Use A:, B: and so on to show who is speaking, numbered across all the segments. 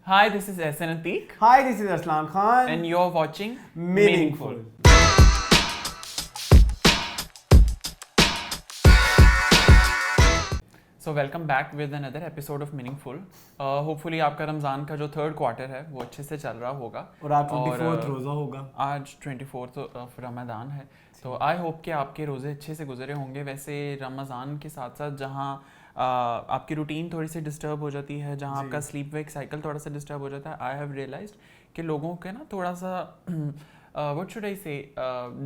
A: Hi, this is SN Ateek.
B: Hi, this is Aslan Khan.
A: And you're watching
B: Meaningful.
A: So welcome back with another episode of Meaningful. Hopefully आपका रमज़ान का जो third quarter है वो अच्छे से चल रहा होगा.
B: और आज 24th रोज़ा होगा.
A: आज 24th ऑफ रमज़ान है. तो आई होप कि आपके रोज़े अच्छे से गुजरे होंगे. वैसे रमज़ान के साथ साथ जहाँ आपकी रूटीन थोड़ी सी डिस्टर्ब हो जाती है, जहाँ आपका स्लीप वेक साइकिल थोड़ा सा डिस्टर्ब हो जाता है, आई हैव रियलाइज्ड कि लोगों के ना थोड़ा सा व्हाट शुड आई से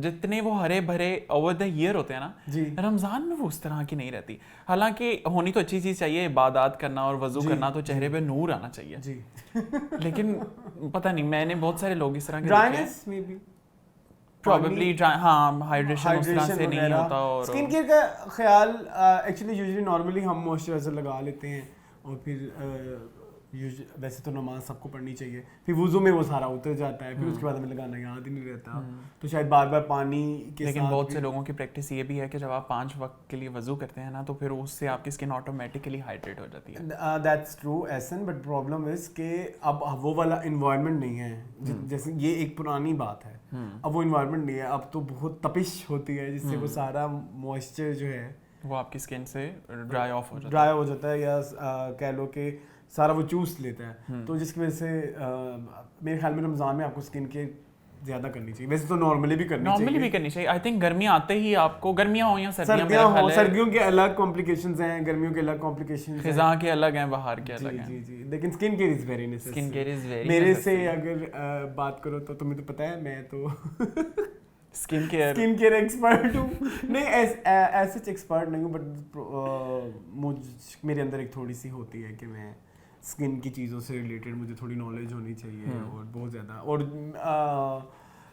A: जितने वो हरे भरे ओवर द ईयर होते हैं ना, रमज़ान में वो उस तरह की नहीं रहती. हालांकि होनी तो अच्छी चीज़ चाहिए, इबादत करना और वज़ू करना, तो चेहरे पे नूर आना चाहिए जी. लेकिन पता नहीं, मैंने बहुत सारे लोग इस तरह के
B: ड्राइनेस में भी
A: प्रॉब्ली हाँ हाइड्रेशन उस तरह से नहीं होता. और
B: स्किन केयर का ख्याल एक्चुअली यूजुअली नॉर्मली हम मॉइस्चराइजर लगा लेते हैं और फिर वैसे तो नमाज सबको पढ़नी चाहिए, फिर वुज़ू में वो सारा उतर जाता है, फिर उसके बाद हमें लगाना याद ही नहीं रहता. तो शायद बार बार पानी के
A: लेकिन बहुत से लोगों की प्रैक्टिस ये भी है कि जब आप 5 वक्त के लिए वज़ू करते हैं ना, तो फिर उससे आपकी स्किन ऑटोमेटिकली हाइड्रेट हो जाती है.
B: That's true essence, but problem is कि अब वो वाला इन्वायरमेंट नहीं है. जैसे ये एक पुरानी बात है, अब वो इन्वायरमेंट नहीं है. अब तो बहुत तपिश होती है जिससे वो सारा मॉइस्चर जो है
A: वो आपकी स्किन से ड्राई ऑफ हो
B: जाता है या कह लो कि सारा वो चूस लेता है. तो जिसकी वजह से मेरे ख्याल में रमज़ान में आपको स्किन केयर ज़्यादा करनी चाहिए. वैसे तो नॉर्मली भी करनी चाहिए.
A: आई थिंक गर्मियाँ आते ही आपको, गर्मियाँ हो या
B: सर्दियों के अलग कॉम्प्लिकेशंस हैं, गर्मियों के अलग कॉम्प्लिकेशंस हैं,
A: खिज़ा के अलग हैं, बाहर के अलग हैं.
B: जी. लेकिन skin care is very necessary. मेरे से अगर बात करो तो तुम्हें तो पता है मैं तो
A: स्किन केयर
B: एक्सपर्ट हूँ. नहीं ऐसे एक्सपर्ट नहीं हूँ, बट मेरे अंदर एक थोड़ी सी होती है कि मैं स्किन की चीज़ों से रिलेटेड मुझे थोड़ी नॉलेज होनी चाहिए. और बहुत ज़्यादा. और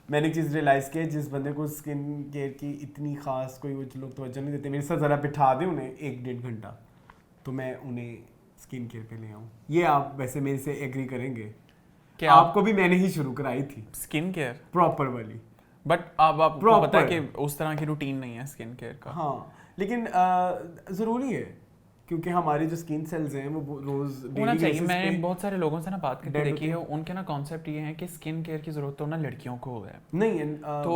B: मैंने एक चीज़ रियलाइज़ की, जिस बंदे को स्किन केयर की इतनी ख़ास कोई वो लोग तवज्जो नहीं देते, मेरे साथ ज़रा बिठा दें उन्हें 1-1.5 घंटा, तो मैं उन्हें स्किन केयर पे ले आऊँ. ये आप वैसे मेरे से एग्री करेंगे कि आपको भी मैंने ही शुरू कराई थी
A: स्किन केयर
B: प्रॉपर वाली.
A: बट अब आपको पता है कि उस तरह की रूटीन नहीं है स्किन केयर का.
B: हाँ, लेकिन ज़रूरी है क्योंकि हमारी जो स्किन सेल्स हैं वो रोज
A: होना चाहिए. मैंने बहुत सारे लोगों से ना बात करके देखी है, उनके ना कॉन्सेप्ट ये है कि स्किन केयर की जरूरत तो ना लड़कियों को है.
B: नहीं
A: तो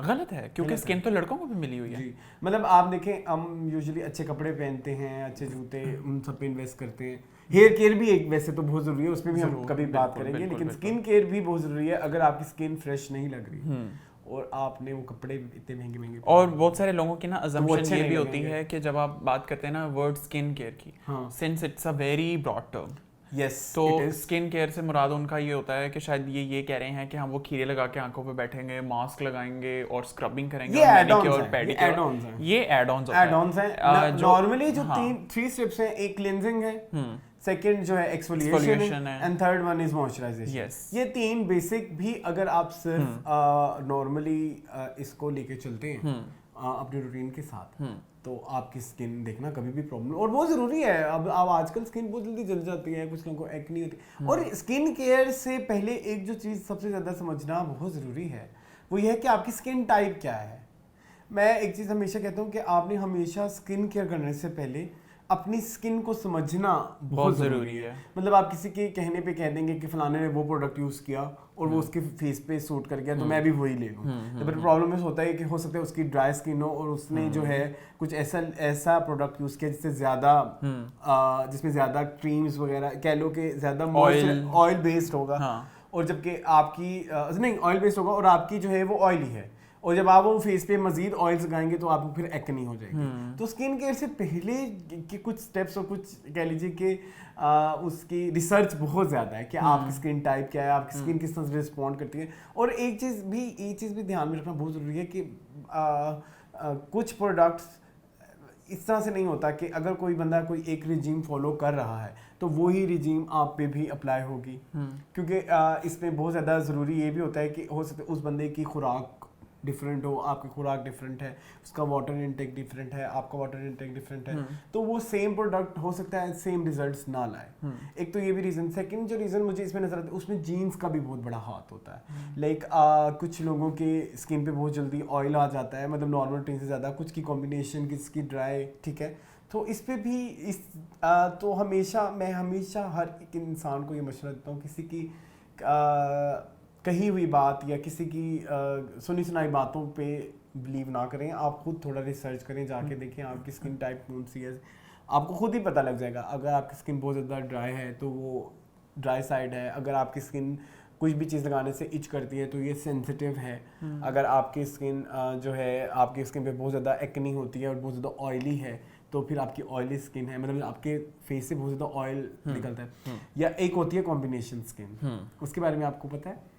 A: गलत है क्योंकि स्किन तो लड़कों को भी मिली हुई है.
B: मतलब आप देखें, हम यूजुअली अच्छे कपड़े पहनते हैं, अच्छे जूते, उन सब पे इन्वेस्ट करते हैं. हेयर केयर भी एक वैसे तो बहुत ज़रूरी है, उसमें भी हम कभी बात करेंगे. लेकिन स्किन केयर भी बहुत ज़रूरी है. अगर आपकी स्किन फ्रेश नहीं लग रही और आपने वो कपड़े इतने महंगे
A: और बहुत सारे लोगों की ना अजम्पशन ये भी होती है कि जब आप बात करते हैं ना वर्ड स्किन केयर की, since it's a very broad term, तो स्किन केयर से मुराद उनका ये होता है कि शायद ये कह रहे हैं कि हम वो खीरे लगा के आंखों पे बैठेंगे, मास्क लगाएंगे और स्क्रबिंग करेंगे,
B: ये एड ऑन्स हैं. नॉर्मली जो 3 स्टेप्स हैं, एक क्लींजिंग है, सेकंड जो है एक्सफोलिएशन है, and third one is moisturisation. ये 3 बेसिक भी अगर आप सिर्फ नॉर्मली इसको लेके चलते हैं अपनी रूटीन के साथ, तो आपकी स्किन देखना कभी भी प्रॉब्लम. और बहुत ज़रूरी है. अब आजकल स्किन बहुत जल्दी जल जाती है, कुछ लोगों को एक्ने होती है. और स्किन केयर से पहले एक जो चीज़ सबसे ज़्यादा समझना बहुत ज़रूरी है, वो ये है कि आपकी स्किन टाइप क्या है. मैं एक चीज़ हमेशा कहता हूँ कि आपने हमेशा स्किन केयर करने से पहले अपनी स्किन को समझना बहुत ज़रूरी है. मतलब आप किसी के कहने पे कह देंगे कि फलाने ने वो प्रोडक्ट यूज़ किया और वो उसके फेस पे सूट कर गया, तो मैं भी वही ले लूँ. तो फिर प्रॉब्लम इस होता है कि हो सकता है उसकी ड्राई स्किन हो और उसने जो है कुछ ऐसा प्रोडक्ट यूज़ किया जिससे जिसमें ज़्यादा क्रीम्स वगैरह कह लो कि ज़्यादा ऑयल बेस्ड होगा. और जबकि आपकी नहीं ऑयल बेस्ड होगा और आपकी जो है वो ऑयली है, और जब आप वो फेस पे मजीद ऑयल्स लगाएंगे तो आपको फिर एक्ने हो जाएगी. तो स्किन केयर से पहले के कुछ स्टेप्स और कुछ कह लीजिए कि उसकी रिसर्च बहुत ज़्यादा है कि आपकी स्किन टाइप क्या है, आपकी स्किन किस तरह से रिस्पॉन्ड करती है. और एक चीज़ भी ध्यान में रखना बहुत ज़रूरी है कि कुछ प्रोडक्ट्स इस तरह से नहीं होता कि अगर कोई बंदा कोई एक रिजीम फॉलो कर रहा है तो वही रिजीम आप पे भी अप्लाई होगी. क्योंकि इसमें बहुत ज़्यादा ज़रूरी ये भी होता है कि हो सकता है उस बंदे की खुराक डिफरेंट हो, आपकी खुराक डिफरेंट है, उसका वाटर इनटेक डिफरेंट है, आपका वाटर इनटेक डिफरेंट है, तो वो सेम प्रोडक्ट हो सकता है सेम रिजल्ट्स ना लाए. एक तो ये भी रीज़न. सेकंड जो रीज़न मुझे इसमें नजर आता है उसमें जीन्स का भी बहुत बड़ा हाथ होता है. लाइक कुछ लोगों के स्किन पे बहुत जल्दी ऑयल आ जाता है, मतलब नॉर्मल रूटीन से ज़्यादा, कुछ की कॉम्बिनेशन किसकी ड्राई, ठीक है, तो इस पे भी तो मैं हमेशा हर एक इंसान को ये मशवरा देता हूँ, किसी की कही हुई बात या किसी की सुनी सुनाई बातों पे बिलीव ना करें। आप खुद थोड़ा रिसर्च करें, जाके देखें आपकी स्किन टाइप कौन सी है, आपको खुद ही पता लग जाएगा। अगर आपकी स्किन बहुत ज़्यादा ड्राई है तो वो ड्राई साइड है, अगर आपकी स्किन कुछ भी चीज़ लगाने से इच करती है तो ये सेंसिटिव है, अगर आपकी स्किन जो है आपकी स्किन पे बहुत ज़्यादा एक्नी होती है और बहुत ज़्यादा ऑयली है तो फिर आपकी ऑयली स्किन है, मतलब आपके फेस से बहुत ज़्यादा ऑयल निकलता है। या एक होती है कॉम्बिनेशन स्किन, उसके बारे में आपको पता है?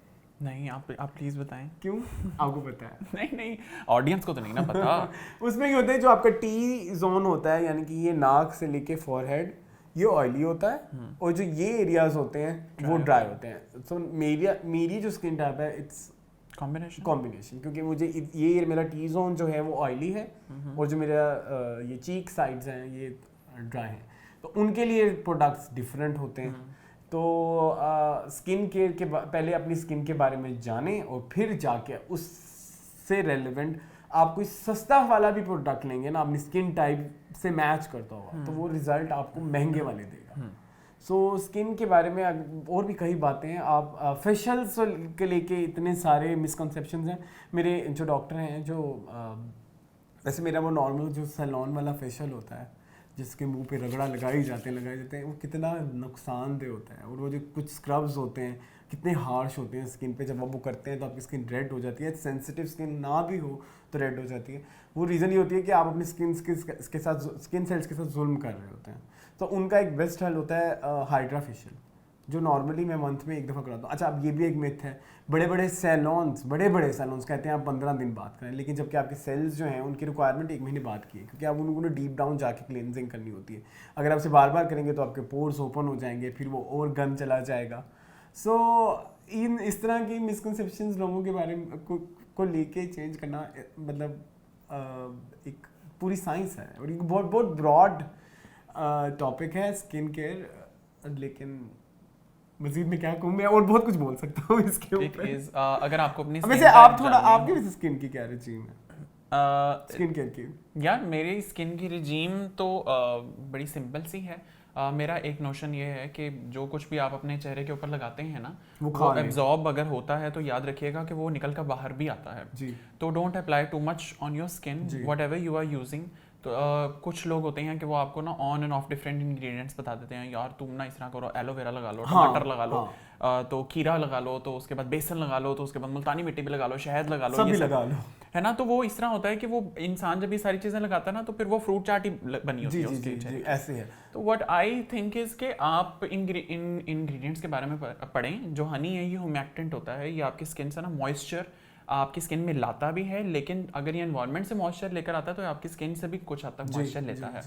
A: नहीं, आप प्लीज बताएं।
B: क्यों? आपको पता है?
A: नहीं ऑडियंस को तो नहीं ना पता।
B: उसमें क्या होता है, जो आपका टी जोन होता है, यानी कि ये नाक से लेके फॉरहेड, ये ऑयली होता है और जो ये एरियाज होते हैं वो ड्राई होते हैं। सो मेरी जो स्किन टाइप है इट्स कॉम्बिनेशन, क्योंकि मुझे ये मेरा टी जोन जो है वो ऑयली है और जो मेरा ये चीक साइड्स हैं ये ड्राई हैं, तो उनके लिए प्रोडक्ट्स डिफरेंट होते हैं। तो स्किन केयर के पहले अपनी स्किन के बारे में जानें और फिर जाके उससे रेलेवेंट आप कोई सस्ता वाला भी प्रोडक्ट लेंगे ना, अपनी स्किन टाइप से मैच करता होगा, तो वो रिजल्ट आपको महंगे वाले देगा। सो स्किन के बारे में और भी कई बातें हैं। आप फेशियल्स के लेके इतने सारे मिसकंसेप्शंस हैं। मेरे जो डॉक्टर हैं, जो वैसे मेरा वो नॉर्मल जो सैलून वाला फेशियल होता है जिसके मुंह पे रगड़ा लगाए जाते हैं, वो कितना नुकसानदेह होता है। और वो जो कुछ स्क्रब्स होते हैं कितने हार्श होते हैं स्किन पे, जब वो करते हैं तो आपकी स्किन रेड हो जाती है। सेंसिटिव स्किन ना भी हो तो रेड हो जाती है। वो रीज़न ये होती है कि आप अपनी स्किन सेल्स के साथ जुल्म कर रहे होते हैं। तो उनका एक बेस्ट हल होता है हाइड्रा फेशियल, जो नॉर्मली मैं मंथ में एक दफ़ा कराता हूँ। अच्छा, अब ये भी एक मिथ है, बड़े बड़े सैलून्स कहते हैं आप 15 दिन बाद करें, लेकिन जबकि आपके सेल्स जो हैं उनकी रिक्वायरमेंट 1 महीने बाद की है, क्योंकि आप उनको डीप डाउन जाके क्लींजिंग करनी होती है। अगर आपसे बार बार करेंगे तो आपके पोर्स ओपन हो जाएंगे, फिर वो और गंद चला जाएगा। सो इस तरह की मिसकंसेप्शंस लोगों के बारे में को लेके चेंज करना, मतलब एक पूरी साइंस है और एक बहुत बहुत ब्रॉड टॉपिक है स्किन केयर। लेकिन मजीद में क्या कहूँ, मैं और बहुत कुछ बोल सकता हूँ इसके ऊपर।
A: अगर आपको अपनी
B: वैसे आप थोड़ा, आपकी वैसे स्किन की क्या रिजीम है? स्किन केयर की
A: यार मेरी स्किन की रिजीम तो बड़ी सिंपल सी है। मेरा एक नोशन ये है कि जो कुछ भी आप अपने चेहरे के ऊपर लगाते हैं ना, वो एब्जॉर्ब अगर होता है तो याद रखिएगा कि वो निकल कर बाहर भी आता है जी। तो don't apply too much on your skin whatever you are using. तो कुछ लोग होते हैं कि वो आपको ना on and off different ingredients बता देते हैं, यार तुम ना इस तरह करो, एलोवेरा लगा लो, टमाटर लगा लो, तो खीरा लगा लो, तो उसके बाद बेसन लगा लो, तो उसके बाद मुल्तानी मिट्टी भी लगा लो, शहद लगा लो,
B: ये लगा लो,
A: है ना। तो वो इस तरह होता है कि वो इंसान जब ये सारी चीजें लगाता है ना, तो फिर वो फ्रूट चाट ही बनी होती है उसकी।
B: ऐसे है।
A: तो व्हाट आई थिंक इज के आप इन इंग्रेडिएंट्स के बारे में पढ़ें। जो हनी है ये ह्यूमैक्टेंट होता है, ये आपकी स्किन से ना मॉइस्चर आपकी स्किन में लाता भी है, लेकिन अगर ये एनवायरनमेंट से मॉइस्चर लेकर आता है तो आपकी स्किन से भी कुछ हद तक मॉइस्चर लेता है।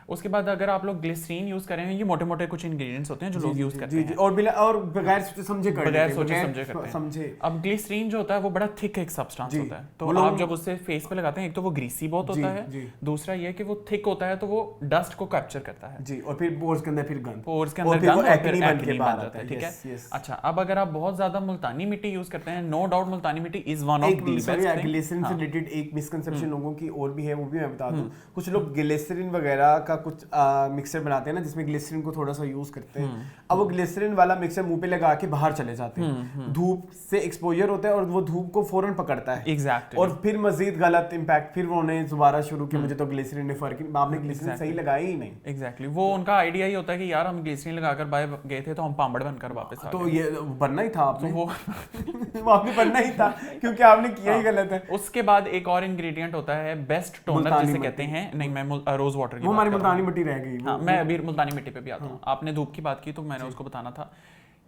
A: उसके बाद अगर आप लोग ग्लिसरीन यूज करें, ये मोटे मोटे कुछ इंग्रेडिएंट्स होते हैं जो लोग यूज करते हैं
B: और बगैर सोचे समझे
A: करते हैं। अब ग्लिसरीन जो होता है वो बड़ा थिक एक सब्सटेंस होता है, तो आप जब उससे फेस पे लगाते हैं, एक तो वो ग्रीसी बहुत होता है, दूसरा ये कि वो थिक होता है तो वो डस्ट को कैप्चर करता है
B: जी, और फिर पोर्स के अंदर फिर गंद,
A: पोर्स के अंदर गंद और फिर एक्ने बन जाता है। ठीक है। अच्छा, अब अगर आप बहुत ज्यादा मुल्तानी मिट्टी यूज करते हैं, नो डाउट मुल्तानी मिट्टी is one of the best thing.
B: Glycerine से रिलेटेड एक मिसकंसेप्शन लोगों की और भी है, वो भी मैं बता दूं। कुछ लोग ग्लिसरीन वगैरह का कुछ मिक्सर बनाते हैं ना, जिसमें ग्लिसरीन को थोड़ा सा यूज करते हैं। अब वो ग्लिसरीन वाला मिक्सर मुंह पे लगा के बाहर चले जाते हैं, धूप से एक्सपोजर होता है और वो धूप को फौरन पकड़ता है।
A: एग्जैक्टली।
B: और फिर मजीद गलत इंपैक्ट, फिर उन्होंने दोबारा शुरू किया, मुझे तो ग्लिसरीन ने फर्क, आपने ग्लिसरीन सही लगाई ही नहीं।
A: एग्जैक्टली, वो उनका आइडिया ही होता है कि यार हम ग्लिसरीन लगाकर बाय गए थे तो हम पांबड़ बनकर वापस आ गए।
B: तो ये बनना ही था आपने, वो आपने बनना ही था, क्योंकि आपने किया ही गलत है।
A: उसके बाद एक और इंग्रेडिएंट होता है बेस्ट टोनर जिसे कहते हैं। नहीं, मैं रोज वाटर की,
B: वो हमारी मुल्तानी मिट्टी रह गई।
A: हाँ, मैं अभी मुल्तानी मिट्टी पे भी आता हूँ। आपने धूप की बात की तो मैंने उसको बताना था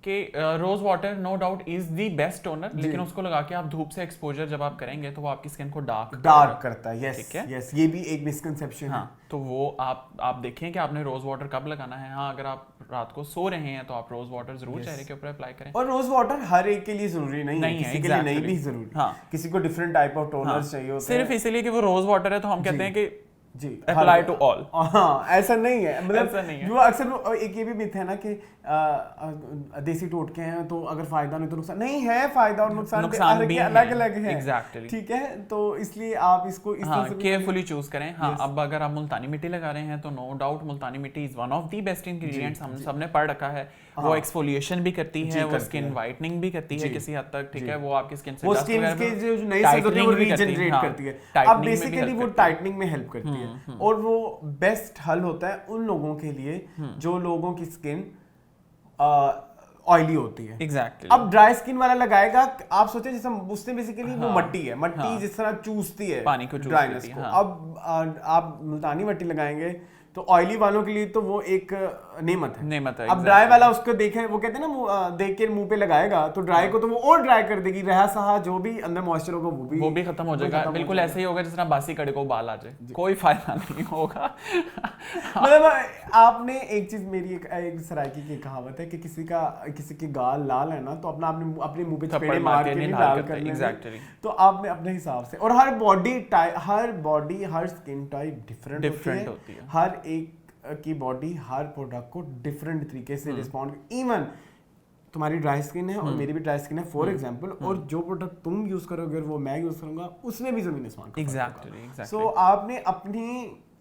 A: कि rose water no doubt is the best toner, लेकिन उसको लगा के आप धूप से एक्सपोजर जब आप करेंगे तो वो आपकी स्किन को डार्क
B: करता है। यस यस, ये भी एक मिसकंसेप्शन है।
A: तो वो आप देखें कि आपने रोज वाटर कब लगाना है। हाँ, अगर आप रात को सो रहे हैं तो आप रोज वाटर जरूर चेहरे के ऊपर अप्लाई करें।
B: और रोज वाटर हर एक के लिए जरूरी नहीं है, किसी के लिए नहीं भी जरूरी। हाँ, किसी को डिफरेंट टाइप ऑफ टोनर चाहिए होता है।
A: सिर्फ इसीलिए कि वो रोज वाटर है तो हम कहते हैं कि
B: जी
A: अप्लाई टू ऑल।
B: हाँ ऐसा नहीं है, मतलब
A: ऐसा नहीं है।
B: जो अक्सर एक ये भी मिथ है ना कि देसी टोटके हैं तो अगर फायदा नहीं तो नुकसान नहीं है, फायदा और नुकसान भी अलग अलग है।
A: एग्जैक्टली
B: ठीक है, तो इसलिए आप इसको इस तरह से
A: केयरफुली चूज करें। हाँ अब अगर आप मुल्तानी मिट्टी लगा रहे हैं तो नो डाउट मुल्तानी मिट्टी is one of the best ingredients, हम सबने पढ़ रखा है। वो एक्सफोलिएशन भी करती है, वो स्किन वाइटनिंग भी करती है किसी हद तक, ठीक है, वो आपकी स्किन से
B: वो स्किन के जो नई सेल्स होते हैं वो रीजनरेट करती है। अब बेसिकली वो टाइटनिंग में हेल्प करती है और वो बेस्ट हल होता है उन लोगों के लिए जो लोगों की स्किन ऑयली होती है।
A: एग्जैक्टली
B: अब ड्राई स्किन वाला लगाएगा, आप सोचे जैसे उसने बेसिकली वो मट्टी है, मट्टी जिस तरह चूसती है
A: पानी को,
B: ड्राइनेस को। अब आप मुल्तानी मट्टी लगाएंगे तो ऑयली वालों के लिए तो वो एक नेमत है। अब ड्राई वाला उसको देखे, वो कहते हैं ना देख के मुंह पे लगाएगा तो ड्राई को तो वो और ड्राई कर देगी, रहा सहा जो भी अंदर मॉइस्चर होगा वो भी खत्म
A: हो जाएगा। बिल्कुल ऐसे ही होगा जिस तरह बासी कड़े को बाल आ जाए, कोई फायदा नहीं होगा।
B: मतलब आपने एक चीज, मेरी एक सराइकी की कहावत है कि किसी के गाल लाल है ना तो अपने मुंह पे चपेड़े मार के नहीं लाल करने।
A: एग्जैक्टली।
B: तो आपने अपने हिसाब से, और हर बॉडी हर स्किन टाइप डिफरेंट होती है। हर एक की बॉडी हर प्रोडक्ट को डिफरेंट तरीके से रिस्पॉन्ड, इवन तुम्हारी ड्राई स्किन है और मेरी भी ड्राई स्किन है फॉर एग्जांपल, और जो प्रोडक्ट तुम यूज करोगे और वो मैं यूज करूंगा उसमें भी जमीन आसमान का फर्क होगा। सो आपने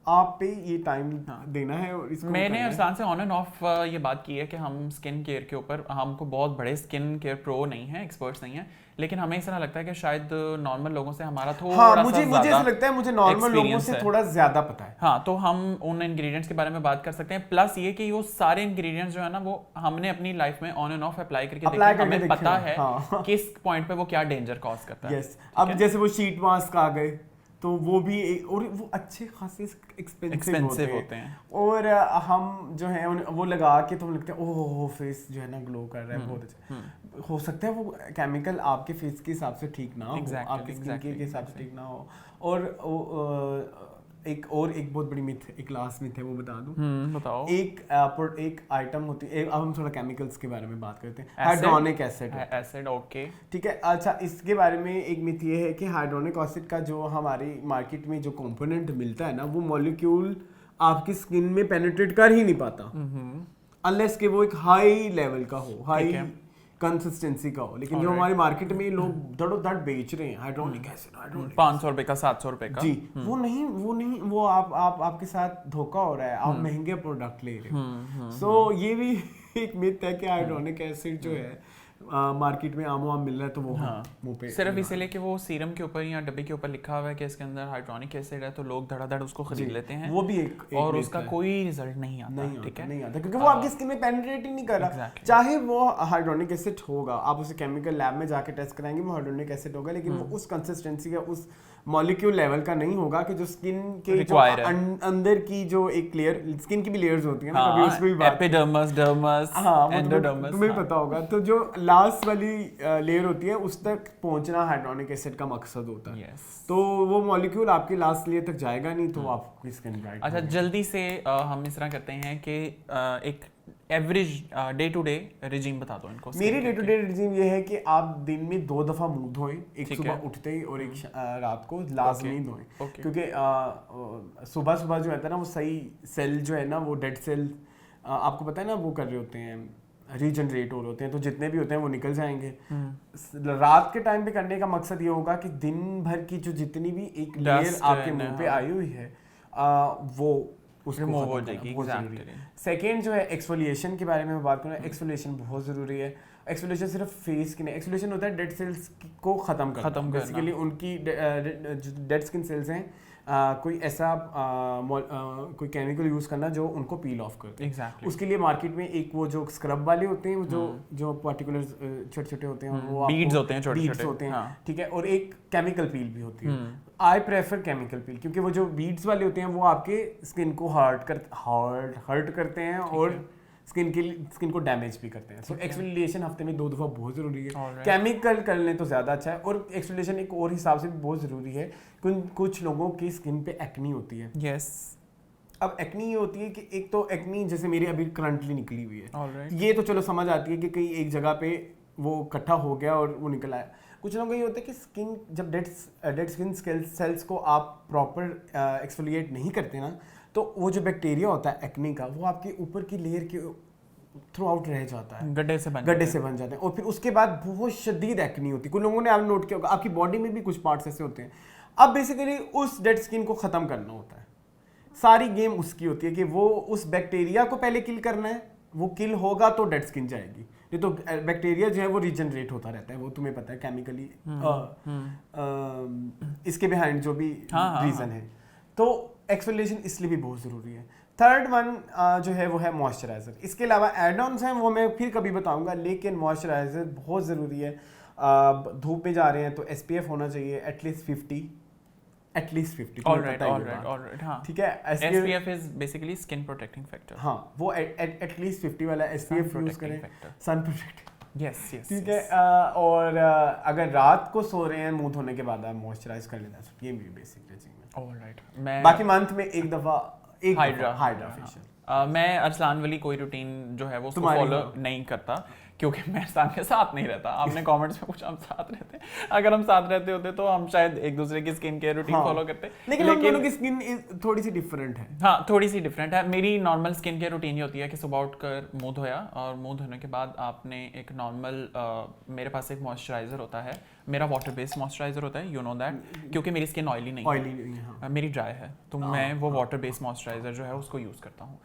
B: आप पे ये टाइम देना है। और इसको
A: मैंने अरसान से ऑन एंड ऑफ ये बात की है कि हम स्किन केयर के ऊपर, हमको बहुत बड़े स्किन केयर प्रो नहीं है, एक्सपर्ट्स नहीं है, लेकिन हमें ऐसा लगता है कि शायद नॉर्मल लोगों से हमारा थोड़ा
B: मुझे ऐसा लगता है मुझे नॉर्मल लोगों से थोड़ा ज्यादा पता है।
A: हाँ, तो हम उन इंग्रेडिएंट्स के बारे में बात कर सकते हैं। प्लस ये कि वो सारे इंग्रेडिएंट्स जो है ना वो हमने अपनी लाइफ में ऑन एंड ऑफ अप्लाई करके देखे, हमें पता है किस पॉइंट पे वो क्या डेंजर कॉज करता है।
B: अब जैसे वो शीट मास्क आ गए तो वो भी और वो अच्छे खासे एक्सपेंसिव होते हैं और हम जो है वो लगा के तो लगता है ओह फेस जो है ना ग्लो कर रहा है, बहुत अच्छा। हो सकता है वो केमिकल आपके फेस के हिसाब से ठीक ना हो, आपके स्किन के हिसाब से ठीक ना हो। और एक बहुत बड़ी मिथ, एक लास्ट मिथ है वो बता दूं।
A: बताओ।
B: एक आइटम होती है, अब हम थोड़ा केमिकल्स के बारे में बात करते हैं। हाइड्रोनिक
A: एसिड ओके
B: ठीक है। अच्छा, इसके बारे में एक मिथ ये है कि हाइड्रोनिक एसिड का जो हमारी मार्केट में जो कंपोनेंट मिलता है ना वो मॉलिक्यूल आपकी स्किन में पेनिट्रेट कर ही नहीं पाता अनलेस कि वो एक हाई लेवल का हो, हाई कंसिस्टेंसी का हो। लेकिन जो हमारी मार्केट में लोग दड़ो दड़ बेच रहे हैं हाइड्रोनिक एसिड
A: 500 रुपए का 700 रुपए का,
B: जी वो नहीं वो आपके साथ धोखा हो रहा है, आप महंगे प्रोडक्ट ले रहे हो। सो ये भी एक मिथ है कि हाइड्रोनिक एसिड जो है मार्केट में आम मिल रहा है तो वो मुंह पे
A: सिर्फ इसलिए कि वो सीरम के ऊपर या डब्बे के ऊपर लिखा हुआ है कि इसके अंदर हाइड्रोनिक एसिड है तो लोग धड़ाधड़ उसको खरीद लेते हैं।
B: वो भी एक
A: और उसका कोई रिजल्ट नहीं आता, ठीक है,
B: नहीं आता क्योंकि वो आपकी स्किन में पेनिट्रेट ही नहीं कर रहा। चाहे वो हाइड्रोनिक एसिड होगा, आप उसे केमिकल लैब में जाके टेस्ट कराएंगे वो हाइड्रोनिक एसिड होगा, लेकिन वो उस कंसिस्टेंसी का उस मॉलिक्यूल लेवल का नहीं होगा कि जो स्किन के जो अंदर की जो एक लेयर, स्किन की भी लेयर्स होती है ना, कभी उसमें भी बात
A: एपिडर्मस, डर्मस, एंडोडर्मस,
B: तुम्हें पता होगा। तो जो लास्ट वाली लेयर होती है उस तक पहुंचना हाइड्रोनिक एसिड का मकसद होता है। तो वो मॉलिक्यूल आपकी लास्ट लेयर तक जाएगा नहीं तो आपकी स्किन ब्राइट।
A: अच्छा, जल्दी से हम इस तरह करते हैं कि एक average day to day regime बता दो इनको।
B: मेरी डे टू डे रिजीम ये है कि आप दिन में 2 दफा मुंह धोएं, एक सुबह उठते ही और एक रात को लाजमी धोएं, क्योंकि सुबह जो है ना वो सही सेल जो है ना वो डेड सेल आपको पता है ना वो कर रहे होते हैं, रीजनरेट हो रहे होते हैं, तो जितने भी होते हैं वो निकल जाएंगे। रात के टाइम पे करने का मकसद ये होगा कि दिन भर की जो जितनी भी एक लेयर आपके मुंह पे आई हुई है वो
A: रिमूव हो जाएगी।
B: सेकेंड जो है एक्सफोलिएशन के बारे में बात करूँ, एक्सफोलिएशन बहुत ज़रूरी है। एक्सफोलिएशन सिर्फ फेस की नहीं, एक्सफोलिएशन होता है डेड सेल्स को ख़त्म करना, बेसिकली उनकी डेड स्किन सेल्स हैं कोई ऐसा कोई केमिकल यूज़ करना जो उनको पील ऑफ करते हैं।
A: exactly.
B: उसके लिए मार्केट में एक वो जो स्क्रब वाले होते हैं जो पर्टिकुलर छोटे होते हैं वो
A: बीड्स होते हैं, छोटे
B: होते हैं, ठीक है, और एक केमिकल पील भी होती है। आई प्रेफर केमिकल पील क्योंकि वो जो बीड्स वाले होते हैं वो आपके स्किन को हर्ट करते हैं और स्किन को डैमेज भी करते हैं। सो एक्सफोलिएशन हफ्ते में 2 दफा बहुत ज़रूरी है। केमिकल कर लें तो ज़्यादा अच्छा है। और एक्सफोलिएशन एक और हिसाब से भी बहुत ज़रूरी है, कुछ लोगों की स्किन पे एक्नी होती है।
A: यस
B: अब एक्नी ये होती है कि एक तो एक्नी जैसे मेरी अभी करंटली निकली हुई है,
A: Alright.
B: ये तो चलो समझ आती है कि कहीं एक जगह पे वो इकट्ठा हो गया और वो निकल आया। कुछ लोगों को ये होता है कि स्किन जब डेड स्किन सेल्स को आप प्रॉपर एक्सफोलिएट नहीं करते ना, तो वो जो बैक्टीरिया होता है एक्ने का, वो आपके ऊपर की लेयर के थ्रू आउट रह जाता है, गड्ढे से बन जाते हैं, और फिर उसके बाद बहुत शदीद एक्ने होती है। कुछ लोगों ने आप नोट किया होगा, आपकी बॉडी में भी कुछ पार्ट्स ऐसे होते हैं। अब बेसिकली उस डेड स्किन को ख़त्म करना होता है, सारी गेम उसकी होती है कि वो उस बैक्टीरिया को पहले किल करना है, वो किल होगा तो डेड स्किन जाएगी, नहीं तो बैक्टीरिया जो है वो रीजनरेट होता रहता है, वो तुम्हें पता है केमिकली इसके बिहाइंड जो भी रीज़न है। तो एक्सफोलिएशन इसलिए भी बहुत ज़रूरी है। थर्ड वन जो है वो है मॉइस्चराइज़र। इसके अलावा एड ऑन्स हैं, वो मैं फिर कभी बताऊंगा, लेकिन मॉइस्चराइज़र बहुत ज़रूरी है। धूप में जा रहे हैं तो SPF होना चाहिए एटलीस्ट 50। ऑलराइट,
A: हाँ,
B: ठीक है।
A: SPF is basically skin protecting factor.
B: हाँ, वो एटलीस्ट 50 वाला SPF यूज करें, सन प्रोटेक्टिंग।
A: यस,
B: ठीक है। और अगर रात को सो रहे हैं मुंह धोने के बाद आप मॉइस्चराइज कर लेना, ये मेरी बेसिक रेजिम है।
A: ऑलराइट,
B: बाकी मंथ में एक दफा हाइड्रा फेशियल।
A: मैं अरसलान वाली कोई रूटीन जो है वो फॉलो नहीं करता, क्योंकि मैं अरसलान के साथ नहीं रहता। आपने कमेंट्स में पूछा हम साथ रहते हैं, अगर हम साथ रहते होते तो हम शायद एक दूसरे की स्किन केयर रूटीन फॉलो करते,
B: लेकिन हम दोनों की स्किन थोड़ी सी डिफरेंट है।
A: हाँ, थोड़ी सी डिफरेंट है। मेरी नॉर्मल स्किन केयर रूटीन ये होती है कि सुबह उठकर मुंह धोया, और मुंह धोने के बाद आपने एक नॉर्मल मेरे पास एक मॉइस्चराइजर होता है, मेरा वाटर बेस्ड मॉइस्चराइजर होता है, यू नो दैट, क्योंकि मेरी स्किन ऑयली नहीं है, मेरी ड्राई है, तो मैं वो वाटर बेस्ड मॉइस्चराइजर जो है उसको यूज़ करता हूँ।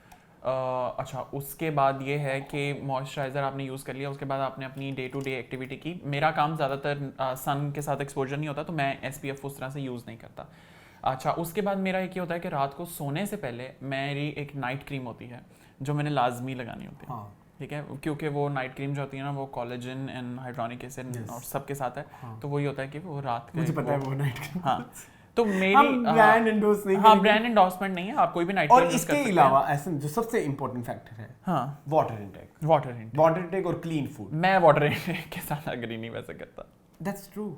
A: अच्छा, उसके बाद ये है कि मॉइस्चराइज़र आपने यूज़ कर लिया, उसके बाद आपने अपनी डे टू डे एक्टिविटी की। मेरा काम ज़्यादातर सन के साथ एक्सपोजर नहीं होता, तो मैं SPF उस तरह से यूज़ नहीं करता। अच्छा, उसके बाद मेरा एक ये होता है कि रात को सोने से पहले मेरी एक नाइट क्रीम होती है जो मैंने लाजमी लगानी होती है। ठीक है, क्योंकि वो नाइट क्रीम जो होती है ना, वो कोलेजन एंड हाइड्रोनिक एसिड और सबके साथ है। तो वही होता है कि वो रात के,
B: मुझे पता है वो नाइट क्रीम।
A: हाँ, तो मेरी
B: ब्रांड एंडोर्स नहीं,
A: हाँ, ब्रांड एंडोर्समेंट नहीं है, आप कोई भी नाइट
B: क्रीम। और इसके अलावा ऐसा जो सबसे इंपॉर्टेंट फैक्टर है,
A: हाँ,
B: वाटर इनटेक और क्लीन फूड।
A: मैं वाटर इनटेक के साथ एग्री नहीं वैसे करता।
B: दैट्स ट्रू,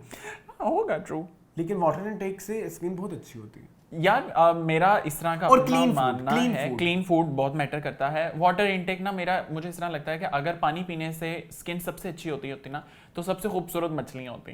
A: होगा ट्रू,
B: लेकिन वाटर इनटेक से स्किन बहुत अच्छी होती है
A: यार। मेरा इस तरह का अपना मानना है, क्लीन फूड बहुत मैटर करता है। वाटर इनटेक ना, मुझे इस तरह लगता है कि अगर पानी पीने से स्किन सबसे अच्छी होती ना, तो सबसे खूबसूरत मछलियां होती,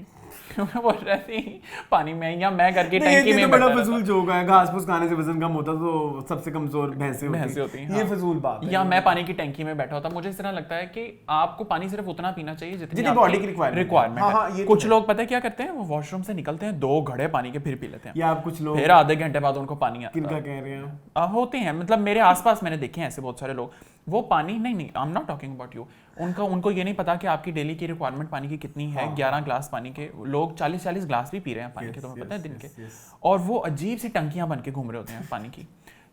A: क्योंकि वो रहती ही पानी में, या मैं घर की टंकी में।
B: बड़ा फजूल जोक है, घास फूस खाने से वजन कम होता तो सबसे कमजोर भैंसें होती हैं। ये फजूल बात है।
A: या मैं पानी की टंकी में बैठा होता। मुझे इस तरह लगता है कि आपको पानी सिर्फ उतना पीना चाहिए जितनी
B: बॉडी की
A: रिक्वायरमेंट है। कुछ लोग पता है क्या करते हैं, वो वॉशरूम से निकलते हैं 2 घड़े पानी के फिर पी लेते हैं,
B: या कुछ लोग
A: फिर आधे घंटे बाद उनको पानी आता है।
B: किनका कह रहे हैं?
A: होते हैं, मतलब मेरे आसपास मैंने देखे हैं ऐसे बहुत सारे लोग। वो पानी नहीं, I am not talking about you, उनको ये नहीं पता कि आपकी डेली की रिक्वायरमेंट पानी की कितनी है। 11 ग्लास पानी के लोग 40-40 ग्लास भी पी रहे हैं पानी के, तुम्हें पता है, दिन के। और वो अजीब सी टंकियां बन के घूम रहे होते हैं पानी की।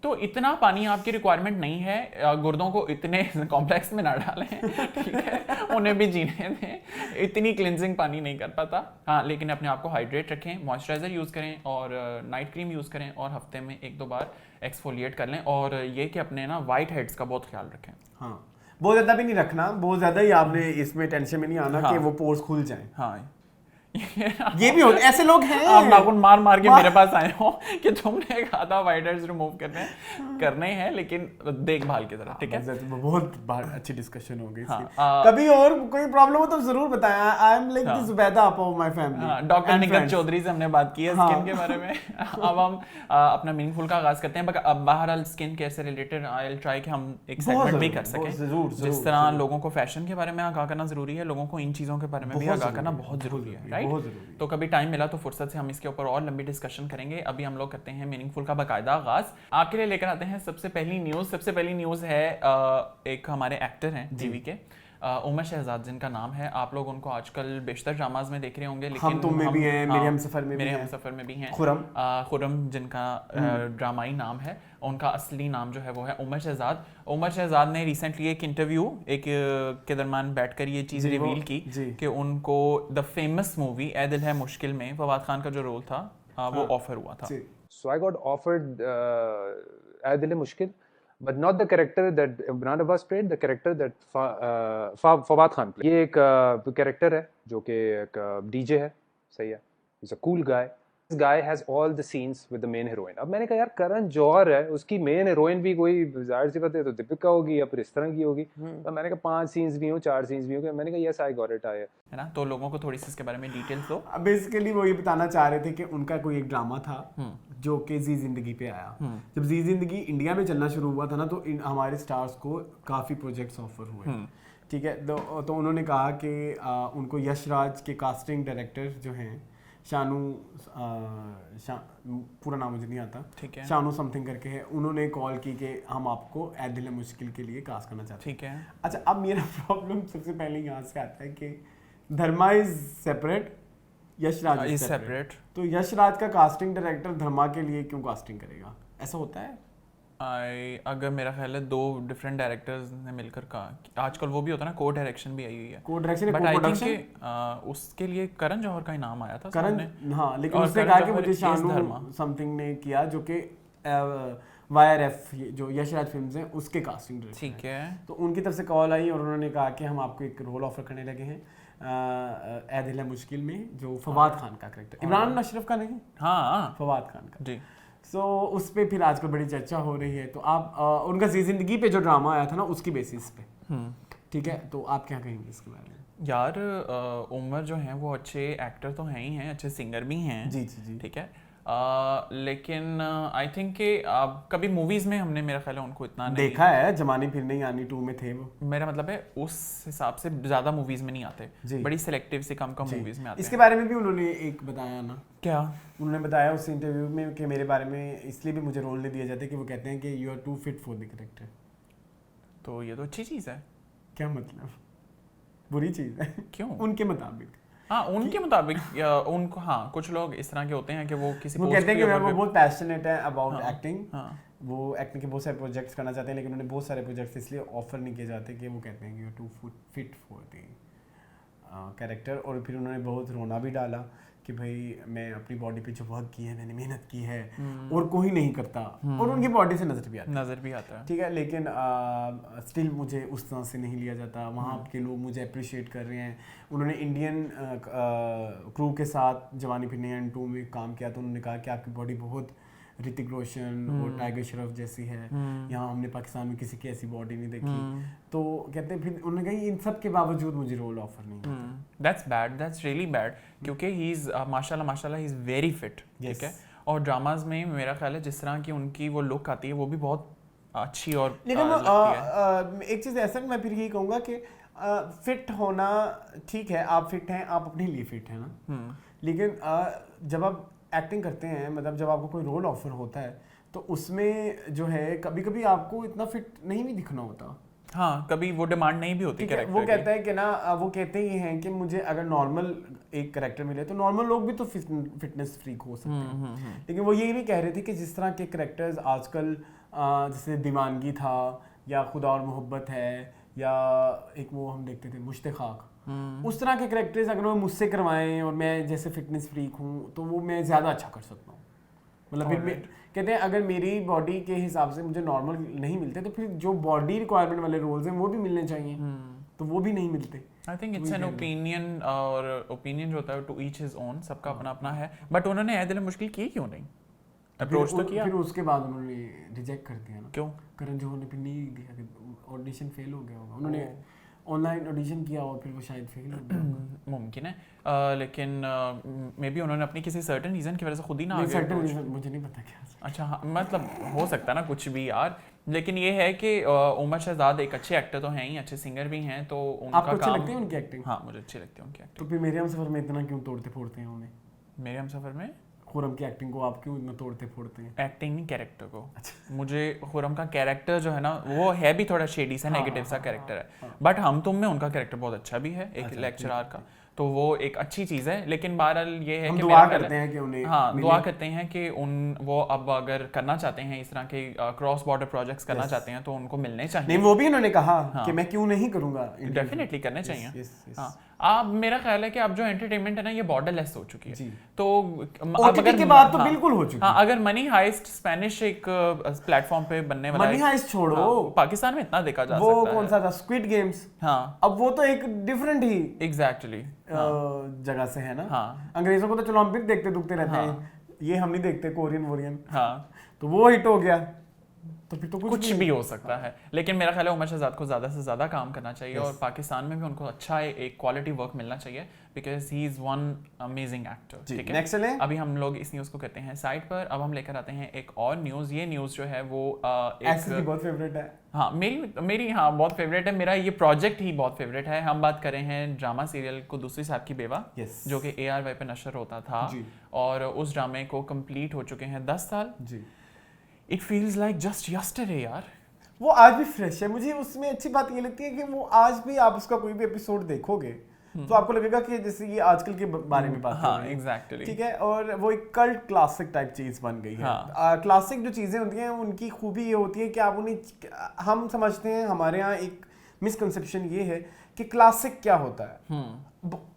A: तो इतना पानी आपकी रिक्वायरमेंट नहीं है, गुर्दों को इतने कॉम्प्लेक्स में ना डालें, ठीक है, उन्हें भी जीने दें। इतनी क्लिनजिंग पानी नहीं कर पाता। हाँ, लेकिन अपने आप को हाइड्रेट रखें, मॉइस्चराइजर यूज़ करें और नाइट क्रीम यूज़ करें, और हफ्ते में 1-2 बार एक्सफोलिएट कर लें। और ये कि अपने ना वाइट हेड्स का बहुत ख्याल रखें।
B: हाँ, बहुत ज़्यादा भी नहीं रखना, बहुत ज़्यादा ही आपने इसमें टेंशन में नहीं आना कि वो पोर्स खुल जाएं।
A: हाँ,
B: ये भी होते, ऐसे लोग हैं।
A: आप नाखून मार के मेरे पास आए हो कि तुमने कहा था वाइट हेड्स रिमूव करने हैं, लेकिन देखभाल की तरह, ठीक है।
B: बहुत अच्छी डिस्कशन हो गई। कभी और कोई प्रॉब्लम हो तो जरूर बताएं। I am like the Zubaida of my family.
A: Doctor Nikat Chaudhary से हमने बात की है स्किन के बारे में। अब हम अपना मीनिंगफुल का आगाज करते हैं। बहरहाल स्किन केयर से रिलेटेड आई विल ट्राई कि हम एक सेगमेंट भी कर सकें। जिस तरह लोगों को फैशन के बारे में आगाह करना जरूरी है, लोगों को इन चीजों के बारे में भी आगाह करना बहुत जरूरी है, राइट। तो कभी टाइम मिला तो फुर्सत से हम इसके ऊपर और लंबी डिस्कशन करेंगे। अभी हम लोग करते हैं मीनिंगफुल का बाकायदा आगाज। आपके लिए लेकर आते हैं सबसे पहली न्यूज़ है एक हमारे एक्टर हैं टीवी के, उमर शहजाद जिनका नाम है। आप लोग उनको आजकल बेशतर ड्रामाज में देख रहे होंगे, लेकिन
B: हम तुम में भी हैं, मेरे हमसफर
A: में भी हैं।
B: खुरम
A: जिनका ड्रामाई नाम है, उनका असली नाम जो है वो है उमर शहजाद। उमर शहजाद ने रिसेंटली एक इंटरव्यू के दरमियान बैठकर ये चीज़ रिवील की कि उनको द फेमस मूवी ए दिल है मुश्किल में फवाद खान का जो रोल था वो ऑफर हुआ था।
C: So I got offered ए दिल है मुश्किल, but not the character that Imran Abbas played, the character that Fawad Khan played. ये एक कैरेक्टर है जो कि एक डीजे है, सही है, he's a cool guy, this guy has all the scenes with the main heroine. अब मैंने कहा यार करण जौहर है, उसकी मेन हीरोइन भी कोई जाहिर सी बात है तो दीपिका होगी या फिर इस तरह की होगी। तो मैंने कहा 5 सीन्स भी हो 4 सीन्स भी हो, मैंने कहा यस आई गॉट इट है
A: ना। तो लोगों को थोड़ी सी इसके बारे में डिटेल्स दो।
B: बेसिकली वो ये बताना चाह रहे थे कि उनका कोई एक ड्रामा था जो कि जी जिंदगी पे आया। जब जी जिंदगी इंडिया में चलना शुरू हुआ था ना, तो हमारे स्टार्स को काफ़ी प्रोजेक्ट्स ऑफर हुए, ठीक है। तो उन्होंने कहा कि उनको यश राज के कास्टिंग डायरेक्टर जो हैं शानू, पूरा नाम मुझे नहीं आता, ठीक है, शानू समथिंग करके है, उन्होंने कॉल की कि हम आपको ऐ दिल मुश्किल के लिए कास्ट करना चाहते हैं, ठीक है। अच्छा, अब मेरा प्रॉब्लम सबसे पहले यहाँ से आता है कि Dharma is separate, Yash Raj is separate. तो यश राज का कास्टिंग डायरेक्टर धर्मा के लिए क्यों कास्टिंग करेगा? ऐसा होता है?
A: अगर मेरा ख्याल है 2 डिफरेंट डायरेक्टर्स ने मिलकर कहा, आजकल वो भी होता है ना, को डायरेक्शन भी आई हुई है,
B: को डायरेक्शन,
A: बट आई थिंक उसके लिए करण जौहर का ही नाम आया था,
B: करण, हाँ, लेकिन उसने कहा कि मुझे शानू समथिंग ने किया जो कि YRF जो यश राज फिल्म्स हैं उसके कास्टिंग डायरेक्टर, ठीक है। तो उनकी तरफ से कॉल आई और उन्होंने कहा कि हम आपको एक रोल ऑफर करने लगे हैं ऐ दिल है मुश्किल में, जो फवाद खान का कैरेक्टर, इमरान अशरफ का नहीं, हाँ, फवाद खान का जी। सो उस पे फिर आजकल बड़ी चर्चा हो रही है। तो आप उनका जी जिंदगी पे जो ड्रामा आया था ना, उसकी बेसिस पे, ठीक है, तो आप क्या कहेंगे इसके बारे में?
A: यार उमर जो हैं वो अच्छे एक्टर तो हैं ही हैं, अच्छे सिंगर भी हैं, जी जी जी, ठीक है। लेकिन आई थिंक कि कभी मूवीज में हमने, मेरा ख्याल है, उनको इतना नहीं
B: देखा है। जमानी फिर नहीं आनी 2 में थे वो,
A: मेरा मतलब है उस हिसाब से ज्यादा मूवीज में नहीं आते, बड़ी सिलेक्टिव से कम मूवीज में आते।
B: इसके बारे में भी उन्होंने एक बताया ना,
A: क्या
B: उन्होंने बताया उस इंटरव्यू में कि मेरे बारे में इसलिए भी मुझे रोल नहीं दिया जाता कि वो कहते हैं कि you are too fit for the character.
A: तो ये तो अच्छी चीज है।
B: क्या मतलब? बुरी चीज है?
A: क्यों?
B: उनके मुताबिक,
A: हाँ, उनके मुताबिक उनको, हाँ, कुछ लोग इस तरह के होते हैं कि वो किसी
B: वो कहते हैं कि वो बहुत पैशनेट है अबाउट एक्टिंग, वो एक्टिंग के बहुत सारे प्रोजेक्ट्स करना चाहते हैं, लेकिन उन्हें बहुत सारे प्रोजेक्ट्स इसलिए ऑफर नहीं किए जाते कि वो कहते हैं कि you too fit for the character. और फिर उन्होंने बहुत रोना भी डाला कि भाई मैं अपनी बॉडी पे जो वर्क की है, मैंने मेहनत की है और कोई नहीं करता, और उनकी बॉडी से नजर भी आता है, ठीक है, लेकिन स्टिल मुझे उस तरह से नहीं लिया जाता। वहाँ के लोग मुझे अप्रिशिएट कर रहे हैं। उन्होंने इंडियन क्रू के साथ जवानी फिर नहीं आनी 2 में काम किया, तो उन्होंने कहा कि आपकी बॉडी बहुत ऋतिक रोशन और टाइगर श्रॉफ जैसी है, यहाँ हमने पाकिस्तान में किसी की ऐसी बॉडी नहीं देखी। तो कहते हैं, फिर उन्होंने कहा इन सब के बावजूद मुझे रोल ऑफर नहीं होता।
A: That's bad, that's really bad, क्योंकि ही इज माशाल्लाह ही इज वेरी फिट, ठीक है। और ड्रामाज में मेरा ख्याल है जिस तरह की उनकी वो लुक आती है वो भी बहुत अच्छी और
B: लेकिन एक चीज़ ऐसा मैं फिर यही कहूँगा कि फिट होना ठीक है, आप फिट हैं, आप अपने लिए फिट हैं ना, लेकिन जब आप एक्टिंग करते हैं, मतलब जब आपको कोई रोल ऑफर होता है तो उसमें जो है कभी कभी आपको इतना फिट नहीं भी दिखना होता,
A: हाँ, कभी वो डिमांड नहीं भी होती कैरेक्टर
B: वो कहता है कि ना, वो कहते ही हैं कि मुझे अगर नॉर्मल एक कैरेक्टर मिले तो नॉर्मल लोग भी तो फिटनेस फ्रीक हो सकते हैं, लेकिन वो यही भी कह रहे थे कि जिस तरह के कैरेक्टर्स आजकल जैसे दीवानगी था या खुदा और मोहब्बत है या एक वो हम देखते थे मुश्ताक, उस तरह के कैरेक्टर्स अगर वो मुझसे करवाएं और मैं जैसे फिटनेस फ्रीक हूँ तो वो मैं ज़्यादा अच्छा कर सकता हूँ। मतलब फिर कहते हैं अगर मेरी बॉडी के हिसाब से मुझे नॉर्मल नहीं मिलते तो फिर जो बॉडी रिक्वायरमेंट वाले रोल्स हैं वो भी मिलने चाहिए, तो वो भी नहीं मिलते।
A: I think it's an opinion, और ओपिनियन जो होता है टू ईच हिज ओन, सबका अपना अपना है। बट उन्होंने ऐ दिल मुश्किल की क्यों नहीं? अप्रोच तो किया,
B: फिर उसके बाद उन्होंने रिजेक्ट कर दिया ना।
A: क्यों?
B: करण जौहर ने फिर नहीं दिया, ऑडिशन फेल हो गया होगा, उन्होंने ऑनलाइन ऑडिशन किया और फिर वो शायद फेल हो गया।
A: मुमकिन है, लेकिन मे बी उन्होंने अपनी किसी सर्टेन रीज़न की वजह से खुद ही ना आ गए।
B: सर्टेन रीज़न मुझे नहीं पता क्या।
A: अच्छा, हाँ, मतलब हो सकता है ना कुछ भी यार, लेकिन ये है कि उमर शहजाद एक अच्छे एक्टर तो हैं ही, अच्छे सिंगर भी हैं, तो उनका
B: आपको अच्छी लगती है उनकी एक्टिंग?
A: हाँ, मुझे अच्छी लगती है उनकी एक्टिंग।
B: तो फिर मेरे हमसफर में इतना क्यों तोड़ते फोड़ते हैं उन्हें?
A: मेरे हमसफर में
B: खुरम की एक्टिंग को आप क्यों इतना तोड़ते फोड़ते हैं?
A: एक्टिंग नहीं, कैरेक्टर को। अच्छा। मुझे खुरम का कैरेक्टर जो है ना वो है भी थोड़ा शेडी सा, नेगेटिव सा कैरेक्टर है, बट हम तुम में उनका कैरेक्टर बहुत अच्छा भी है, एक लेक्चरर का, तो वो एक अच्छी चीज़ है। लेकिन बहरहाल ये है कि
B: दुआ करते हैं कि उन्हें,
A: हाँ, दुआ करते हैं कि वो अब अगर करना चाहते हैं इस तरह के क्रॉस बॉर्डर प्रोजेक्ट्स करना चाहते हैं तो उनको मिलने चाहिए।
B: नहीं, वो भी उन्होंने कहा कि मैं क्यों नहीं करूंगा,
A: डेफिनेटली करने चाहिए। हाँ, अब मेरा ख्याल है कि अब जो एंटरटेनमेंट है ना ये बॉर्डरलेस हो चुकी है, तो
B: ओटीटी के बाद तो बिल्कुल हो चुकी है।
A: हाँ, अगर मनी हाइस्ट स्पेनिश एक प्लेटफॉर्म पे बनने वाला है,
B: मनी हाइस्ट छोड़ो,
A: पाकिस्तान में इतना देखा जा सकता है।
B: वो कौन सा था, स्क्विड गेम्स? हाँ, अब वो तो एक डिफरेंट ही
A: एग्जैक्टली
B: जगह से है ना। हाँ, अंग्रेजों को तो चलो हम भी देखते दुखते रहते हैं, ये हम नहीं देखते कोरियन वोरियन,
A: हाँ
B: तो वो हिट हो गया, तो फिर तो
A: कुछ भी हो सकता है। लेकिन मेरा ख्याल है उमर शहजाद को ज़्यादा से ज़्यादा काम करना चाहिए और पाकिस्तान में भी उनको अच्छा एक क्वालिटी वर्क मिलना चाहिए, because he is one amazing actor. ठीक है,
B: नेक्स्ट चले।
A: अभी हम लोग इस न्यूज़ को करते हैं साइड पर। अब हम लेकर आते हैं एक और न्यूज़। ये न्यूज़ जो है वो
B: एक बहुत फेवरेट है।
A: हाँ मेरी हाँ बहुत फेवरेट है। मेरा ये प्रोजेक्ट ही बहुत फेवरेट है। हम बात कर रहे हैं ड्रामा सीरियल कुद्दूसी साहब की बेवा, जो कि ARY पे नशर होता था, और उस ड्रामे को कंप्लीट हो चुके हैं 10 साल जी। It feels like just yesterday यार।
B: वो आज भी फ्रेश है। मुझे उसमें अच्छी बात ये लगती है कि वो आज भी आप उसका कोई भी एपिसोड देखोगे तो आपको लगेगा कि जैसे ये आजकल के बारे में बात कर रहे हैं।
A: एग्जैक्टली
B: ठीक है, और वो एक कल्ट क्लासिक टाइप चीज बन गई है। क्लासिक जो चीजें होती हैं उनकी खूबी ये होती है कि आप उन्हें, हम समझते हैं, हमारे यहाँ एक मिसकंसेप्शन ये है कि क्लासिक क्या होता है।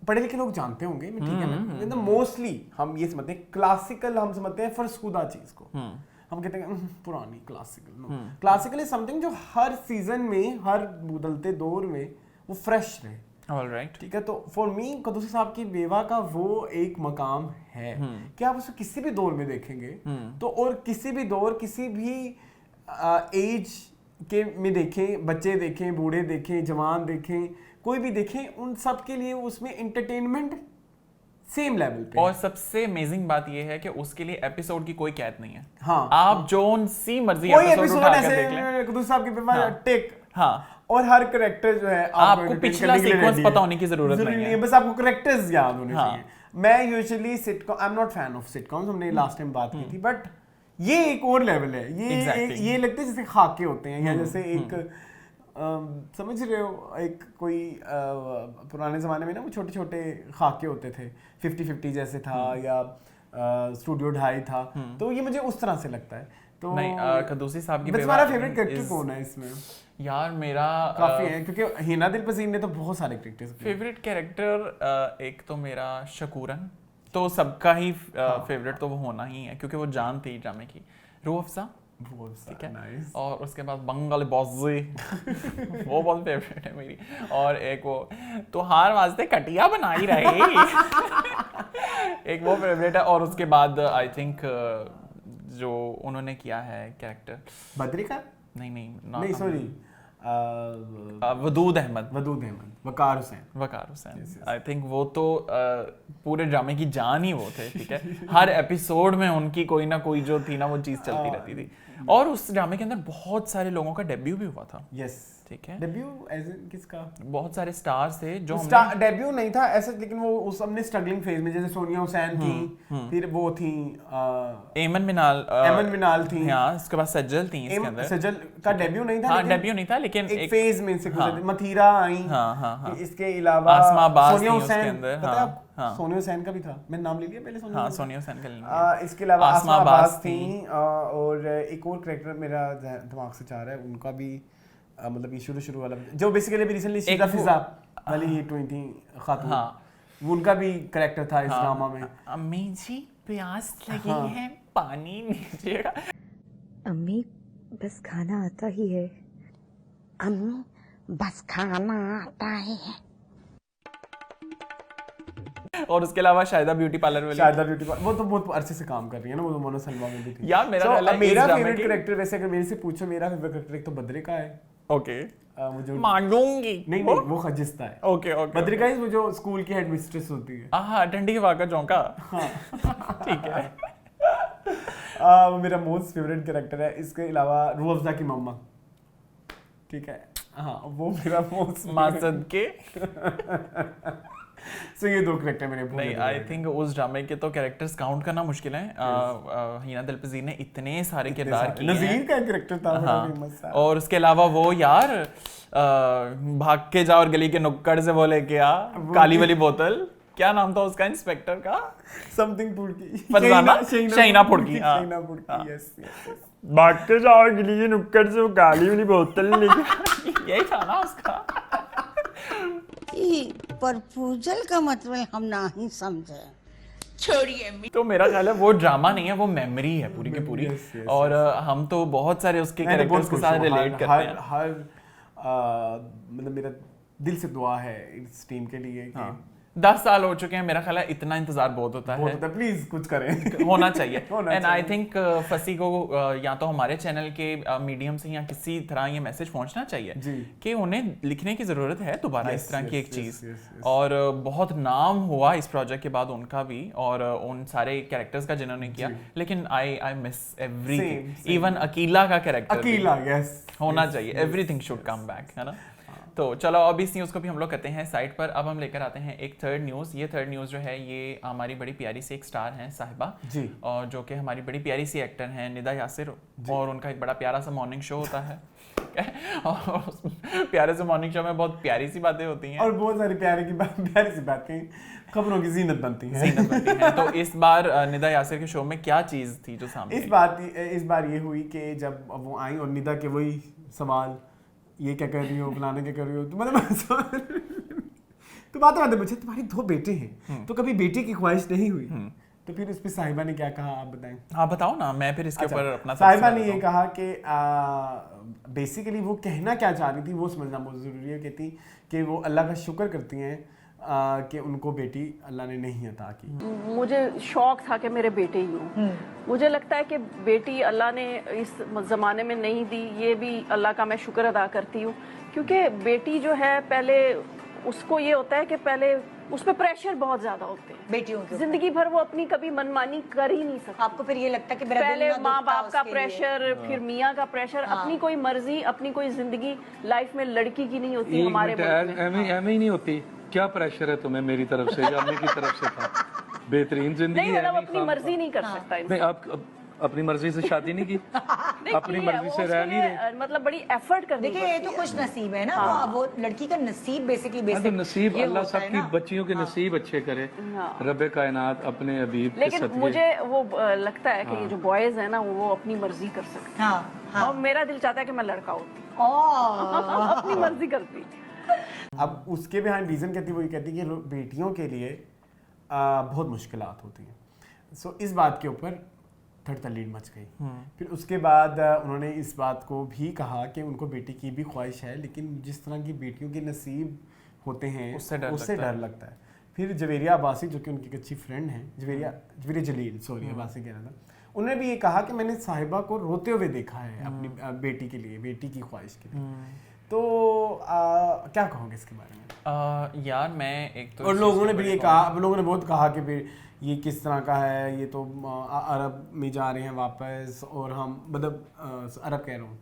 B: पढ़े लिखे लोग जानते होंगे, ठीक है, मोस्टली हम ये समझते हैं क्लासिकल, हम समझते हैं फरसुदा चीज को। हम कहते हैं पुरानी क्लासिकल। क्लासिकल इज समथिंग जो हर सीजन में, हर बदलते दौर में वो फ्रेश रहे।
A: ऑलराइट,
B: ठीक है, तो फॉर मी कुद्दूसी साहब की बेवा का वो एक मकाम है कि आप उसे किसी भी दौर में देखेंगे तो, और किसी भी दौर, किसी भी एज के में देखें, बच्चे देखें, बूढ़े देखें, जवान देखें, कोई भी देखें, उन सब के लिए उसमें एंटरटेनमेंट सेम लेवल पे।
A: और सबसे अमेजिंग बात ये है कि उसके लिए एपिसोड की कोई कैद नहीं है।
B: हाँ,
A: आप जोन सी मर्जी
B: एपिसोड उठा कर देख लें। कुद्दूसी साहब की बेवा टेक,
A: हाँ,
B: और हर कैरेक्टर जो है
A: आपको पिछला सीक्वेंस पता होने की जरूरत नहीं है,
B: बस आपको कैरेक्टर्स याद होने चाहिए। मैं usually sitcom, I am not fan of sitcoms, हमने लास्ट टाइम बात की थी, बट ये एक और लेवल है। ये लगता है जैसे खाके होते हैं, या जैसे एक समझ रहे हो, एक कोई पुराने ज़माने में ना वो छोटे छोटे खाके होते थे, 50-50 जैसे था, या स्टूडियो 2.5 था, तो ये मुझे उस तरह से लगता है। तो
A: नहीं, कुद्दूसी साहब की
B: तुम्हारा फेवरेट कैरेक्टर कौन है इसमें?
A: यार मेरा
B: काफी है, क्योंकि हिना दिल पसीन ने तो बहुत सारे कैरेक्टर्स।
A: फेवरेट कैरेक्टर एक तो मेरा शकूरन, तो सबका ही फेवरेट तो वो होना ही है क्योंकि वो जान थी ड्रामे की। रूह अफ़ज़ा, ठीक है, nice. और उसके बाद बंगाली बॉजी वो बहुत फेवरेट है मेरी। और एक वो तुहार वास्ते कटिया बनाई रही एक वो फेवरेट है। और उसके बाद आई थिंक जो उन्होंने किया है कैरेक्टर
B: बद्रिका,
A: नहीं
B: sorry,
A: Wadood Ahmed,
B: Waqar Hussain,
A: I think वो तो पूरे ड्रामे की जान ही वो थे। ठीक है, हर एपिसोड में उनकी कोई ना कोई जो थी ना वो चीज चलती रहती थी। और उस ड्रामे के अंदर बहुत सारे लोगों का डेब्यू भी हुआ था।
B: यस,
A: ठीक है,
B: डेब्यू एज इन किसका?
A: बहुत सारे स्टार्स थे जो
B: डेब्यू नहीं था ऐसे, लेकिन वो उस अपने स्ट्रगलिंग फेज में, जैसे सोनिया हुसैन थी, फिर वो थी
A: एमन मिनाल
B: थी,
A: हाँ, उसके बाद सज्जल थी। इसके अंदर
B: सज्जल का डेब्यू नहीं था,
A: हाँ, डेब्यू नहीं था, लेकिन
B: एक फेज में से गुजरी। मथीरा आई,
A: हाँ,
B: इसके अलावा
A: आसमा अब्बास
B: सोनिया
A: थी उसके
B: हुसैन,
A: अंदर,
B: हाँ, सोनिया हुसैन का भी था, मैंने नाम ले लिया पहले,
A: सोनिया हुसैन का ले लिया।
B: इसके अलावा आसमा अब्बास थी, और एक और कैरेक्टर मेरा दिमाग से चाह रहा है, उनका भी मतलब ये शुरू वाला जो बेसिकली भी रिसेंटली शीदा फिजा वाली हिट हुई थी खातून, वो उनका भी कैरेक्टर था इस ड्रामा में।
A: अम्मी जी प्यास लगी है, पानी लीजिएगा।
D: अम्मी बस खाना आता ही है। अम्मी बस खाना आता ही है।
A: और उसके अलावा शायदा ब्यूटी पार्लर
B: वो तो बहुत अरसे से काम कर रही है ना, वो तो मोनो सलमा में भी थी।
A: यार
B: मेरा फेवरेट कैरेक्टर, वैसे अगर मेरे से पूछो, मेरा फेवरेट कैरेक्टर तो बद्रिका है।
A: ओके,
B: मुझे
A: मांगूंगी
B: नहीं वो खजिस्ता है।
A: ओके
B: बद्रिका वो जो स्कूल की हेडमिस्ट्रेस होती है,
A: हाँ, ठंडी हवा का झोंका,
B: हाँ
A: ठीक है।
B: वो मेरा मोस्ट फेवरेट कैरेक्टर है। इसके अलावा रूह अफ़ज़ा की मम्मा, ठीक है, हाँ, वो मेरा मोस्ट
A: मासद के
B: सो ये दो कैरेक्टर मैंने
A: नहीं, आई थिंक उस ड्रामे के तो कैरेक्टर्स काउंट करना मुश्किल है। हिना दिल पसीन ने इतने सारे किरदार किए हैं।
B: नज़ीर का कैरेक्टर था बड़ा फेमस।
A: और उसके अलावा वो यार भाग के जा और गली के नुक्कड़ से वो लेके आ काली वाली बोतल, क्या नाम था उसका इंस्पेक्टर का?
B: समथिंग पुड़की,
A: शहीना पुड़की,
B: यस।
A: भाग के जाओ गली के नुक्कड़ से वो काली वाली बोतल लेके यही था ना उसका।
E: प्रपोजल का मतलब हम नहीं समझे, छोड़िए।
A: तो मेरा ख्याल है वो ड्रामा नहीं है, वो मेमोरी है पूरी की पूरी। और हम तो बहुत सारे उसके कैरेक्टर्स के साथ रिलेट करते हैं।
B: हर मतलब मेरा दिल से दुआ है इस टीम के लिए कि
A: 10 साल हो चुके हैं, मेरा ख्याल है इतना इंतजार बहुत होता है,
B: प्लीज कुछ करें
A: होना चाहिए। एंड आई थिंक फसी को या तो हमारे चैनल के मीडियम से या किसी तरह ये मैसेज पहुंचना चाहिए कि उन्हें लिखने की जरूरत है दोबारा इस तरह की एक चीज। और बहुत नाम हुआ इस प्रोजेक्ट के बाद उनका भी, और उन सारे कैरेक्टर्स का जिन्होंने किया, लेकिन I miss everything, even Akila का कैरेक्टर होना चाहिए, एवरीथिंग शुड कम बैक, है ना। तो चलो अब इस न्यूज़ को भी हम लोग करते हैं साइड पर। अब हम लेकर आते हैं एक थर्ड न्यूज़। ये थर्ड न्यूज़ जो है ये हमारी बड़ी प्यारी सी एक स्टार हैं साहिबा जी, और जो कि हमारी बड़ी प्यारी सी एक्टर हैं निदा यासिर, और उनका एक बड़ा प्यारा सा मॉर्निंग शो होता है और प्यारे से मॉर्निंग शो में बहुत प्यारी सी बातें होती हैं
B: और बहुत सारी प्यारी सी बातें, खबरों की जीनत बनती
A: हैं। तो इस बार निदा यासिर के शो में क्या चीज़ थी जो सामने
B: इस बार ये हुई कि जब वो आई और निदा के वही सवाल, ये क्या कर रही हो, फलाने क्या कर रही हो, तो मतलब तो बात मुझे तुम्हारी 2 बेटे हैं, तो कभी बेटी की ख्वाहिश नहीं हुई? तो फिर इस पे साहिबा ने क्या कहा, आप बताएं।
A: हाँ बताओ ना, मैं फिर इसके ऊपर अपना
B: साहिबा ने ये कहा कि बेसिकली वो कहना क्या चाह रही थी वो समझना बहुत ज़रूरी है। कहती कि वो अल्लाह का शुक्र करती हैं कि उनको बेटी अल्लाह ने नहीं अता की।
F: मुझे शौक था कि मेरे बेटे ही हों। मुझे लगता है कि बेटी अल्लाह ने इस ज़माने में नहीं दी, ये भी अल्लाह का मैं शुक्र अदा करती हूँ, क्योंकि बेटी जो है पहले उसको ये होता है कि पहले उस पर प्रेशर बहुत ज्यादा होते हैं बेटियों के, जिंदगी भर वो अपनी कभी मनमानी कर ही नहीं सकती। आपको फिर ये लगता है कि पहले माँ बाप का प्रेशर, फिर मियाँ का प्रेशर, अपनी कोई मर्जी, अपनी कोई जिंदगी लाइफ में लड़की की नहीं होती। हमारे
G: ही नहीं होती। क्या प्रेशर है तुम्हें मेरी तरफ से या अम्मी की तरफ से था? बेहतरीन जिंदगी
F: नहीं, मतलब अपनी मर्जी नहीं कर सकता।
G: नहीं, आप अपनी मर्जी से शादी नहीं की, अपनी मर्जी से रह नहीं रहे,
F: मतलब बड़ी एफर्ट करनी।
H: देखिए ये तो खुश नसीब है ना, वो लड़की का नसीब बेसिकली
G: तो नसीब अल्लाह सबकी बच्चियों के नसीब अच्छे करे, रब्बे कायनात अपने हबीब के
F: लेकिन मुझे वो लगता है कि ये जो बॉयज है ना वो अपनी मर्जी कर सकते हैं, और मेरा दिल चाहता है कि मैं लड़का होती, अपनी मर्जी करती।
B: अब उसके बिहाइंड रीजन कहती वो ये कहती कि बेटियों के लिए बहुत मुश्किलात होती हैं। सो इस बात के ऊपर थड़थड़ीड मच गई। फिर उसके बाद उन्होंने इस बात को भी कहा कि उनको बेटी की भी ख्वाहिश है, लेकिन जिस तरह की बेटियों के नसीब होते हैं उससे डर लगता है। फिर जवेरिया अब्बासी जो कि उनकी एक अच्छी फ्रेंड है, जवेरिया जलील अब्बासी कह रहा था, उन्होंने भी ये कहा कि मैंने साहिबा को रोते हुए देखा है अपनी बेटी के लिए, बेटी की ख्वाहिश के लिए। तो क्या कहोगे इसके बारे में?
A: यार मैं एक तो
B: और लोगों ने भी ये कहा, लोगों ने बहुत कहा कि ये किस तरह का है, ये तो अरब में जा रहे हैं वापस, और हम मतलब अरब कह रहा हूँ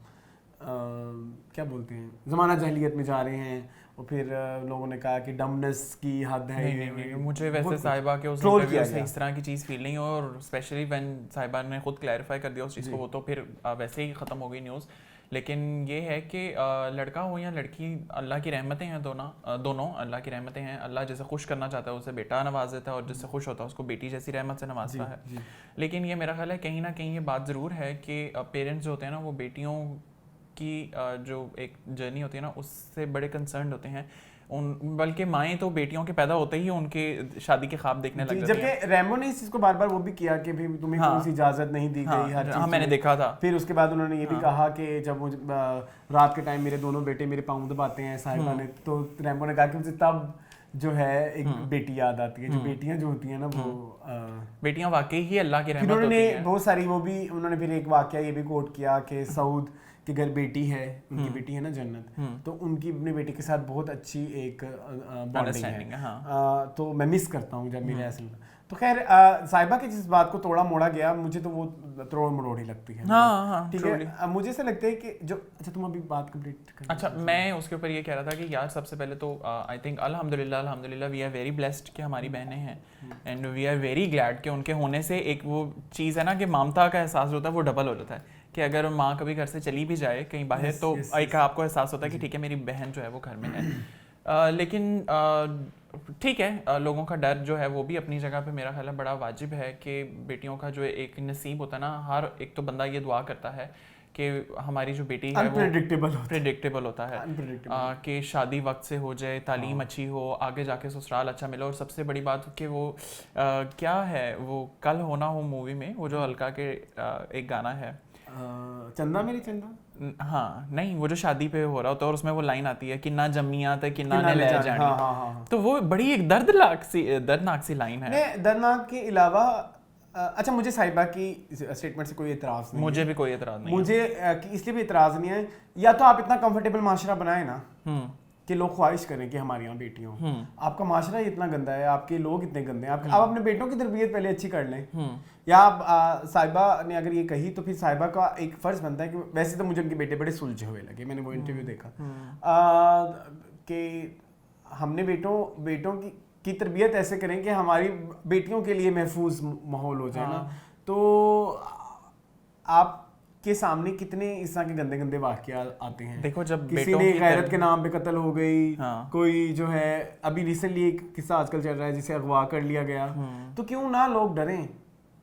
B: क्या बोलते हैं, ज़माना जहलियत में जा रहे हैं। और फिर लोगों ने कहा कि डमनेस की हद है।
A: नहीं, मुझे वैसे साहिबा के उस इंटरव्यू से इस तरह की चीज़ फील नहीं, और स्पेशली व्हेन साहिबा ने खुद क्लैरिफाई कर दिया उस चीज़ को, वो तो फिर वैसे ही ख़त्म हो गई न्यूज़। लेकिन ये है कि लड़का हो या लड़की, अल्लाह की रहमतें हैं दोनों अल्लाह की रहमतें हैं। अल्लाह जैसे खुश करना चाहता है उसे बेटा नवाज देता है, और जिससे खुश होता है उसको बेटी जैसी रहमत से नवाजता है। लेकिन ये मेरा ख्याल है कहीं ना कहीं ये बात ज़रूर है कि पेरेंट्स जो होते हैं ना वो बेटियों की जो एक जर्नी होती है ना उससे बड़े कंसर्न होते हैं। बल्कि माएँ तो बेटियों के पैदा होते ही उनके शादी के ख्वाब देखने लग जाती हैं।
B: जबकि रैमो ने इस चीज़ को बार बार वो भी किया कि भी तुम्हें कौन सी इजाज़त नहीं दी गई हर चीज़।
A: मैंने देखा था।
B: फिर उसके बाद उन्होंने ये भी कहा कि जब रात के टाइम मेरे दोनों बेटे मेरे पाँव दबाते हैं साहिबा ने, तो रैमो ने कहा कि मुझे तब जो है एक बेटी याद आती है। जो बेटियां जो होती हैं ना वो
A: बेटियां वाकई ही अल्लाह की रहमत
B: होती हैं। बहुत सारी वो भी उन्होंने फिर एक वाकया ये भी कोट किया कि सऊद कि घर बेटी है, उनकी बेटी है ना जन्नत, तो उनकी अपने बेटे के साथ बहुत अच्छी एक बॉन्डिंग है। तो मैं मिस करता हूँ जब मेरे ऐसे। तो खैर साहिबा की जिस बात को तोड़ा मोड़ा गया, मुझे तो वो तोड़ मरोड़ ही लगती है। ठीक है, मुझे ऐसा लगता है कि जो अच्छा तुम अभी बात कंप्लीट कर।
A: अच्छा, मैं उसके ऊपर ये कह रहा था कि यार सबसे पहले तो आई थिंक अल्हम्दुलिल्लाह वी आर वेरी ब्लेस्ड कि हमारी बहनें हैं, and we are very glad कि उनके होने से एक वो चीज़ है ना कि ममता का एहसास होता है वो डबल हो जाता है। कि अगर माँ कभी घर से चली भी जाए कहीं बाहर तो एक आपको एहसास होता है कि ठीक है मेरी बहन जो है वो घर में है। लेकिन ठीक है, लोगों का डर जो है वो भी अपनी जगह पे मेरा ख्याल है बड़ा वाजिब है कि बेटियों का जो एक नसीब होता है ना, हर एक तो बंदा ये दुआ करता है कि हमारी जो बेटी है वो प्रेडिक्टेबल होता है कि शादी वक्त से हो जाए, तालीम अच्छी हो, आगे जाके ससुराल अच्छा मिले, और सबसे बड़ी बात कि वो क्या है वो कल होना हो मूवी में वो जो अलका के एक गाना है
B: चंदा मेरी चंदा,
A: हाँ नहीं, वो जो शादी पे हो रहा होता है और उसमें वो लाइन आती है कि ना जम्मिया ते कि ना ले जानी।
B: हाँ।
A: तो वो बड़ी एक दर्दनाक सी लाइन है।
B: नहीं, दर्दनाक के अलावा अच्छा, मुझे साहिबा की स्टेटमेंट से कोई एतराज नहीं
A: मुझे
B: है।
A: भी कोई एतराज नहीं
B: मुझे इसलिए भी एतराज नहीं है, या तो आप इतना कंफर्टेबल माशरा बनाए ना कि लोग ख्वाहिश करें कि हमारे यहाँ बेटियों, आपका माशरा इतना गंदा है, आपके लोग इतने गंदे हैं, आप अपने बेटों की तरबियत पहले अच्छी कर लें। या आप साहिबा ने अगर ये कही तो फिर साहिबा का एक फर्ज बनता है कि वैसे तो मुझे उनके बेटे बड़े सुलझे हुए लगे, मैंने वो इंटरव्यू देखा कि हमने बेटों की तरबियत ऐसे करें कि हमारी बेटियों के लिए महफूज माहौल हो जाए ना। तो आपके सामने कितने इस तरह के गंदे गंदे वाक़या आते हैं।
A: देखो, जब
B: किसी ने गैरत के नाम पे कत्ल हो गई, कोई जो है अभी रिसेंटली एक किस्सा आजकल चल रहा है जिसे अगवा कर लिया गया। तो क्यों ना लोग डरें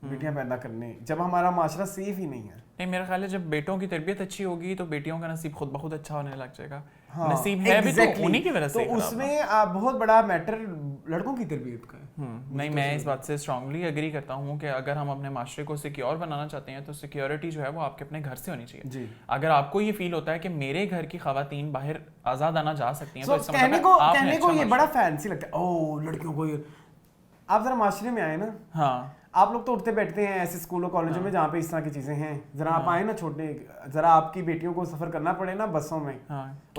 B: बेटियां पैदा करने जब हमारा माशरा सेफ ही नहीं है।
A: नहीं, मेरा ख्याल है जब बेटों की तरबियत अच्छी होगी तो बेटियों का नसीब खुद ब खुद अच्छा होने लग जाएगा। नसीब है भी तो उन्हीं की वजह से।
B: तो उसमें बहुत बड़ा मैटर लड़कों की तरबियत का है।
A: नहीं, मैं इस बात से स्ट्रांगली एग्री करता हूँ कि अगर हम अपने माशरे को सिक्योर बनाना चाहते हैं तो सिक्योरिटी जो है वो आपके अपने घर से होनी चाहिए। अगर आपको ये फील होता है कि मेरे घर की खवातीन बाहर आजाद आना जा सकती हैं, तो इसका
B: कहने को ये बड़ा फैंसी लगता है, ओ लड़कियों को ये। आप जरा माशरे में आए ना, आप लोग तो उठते बैठते हैं ऐसे स्कूलों कॉलेजों में जहाँ पे इस तरह की चीजें हैं। जरा आप आए ना छोटे, जरा आपकी बेटियों को सफर करना पड़े ना बसों में,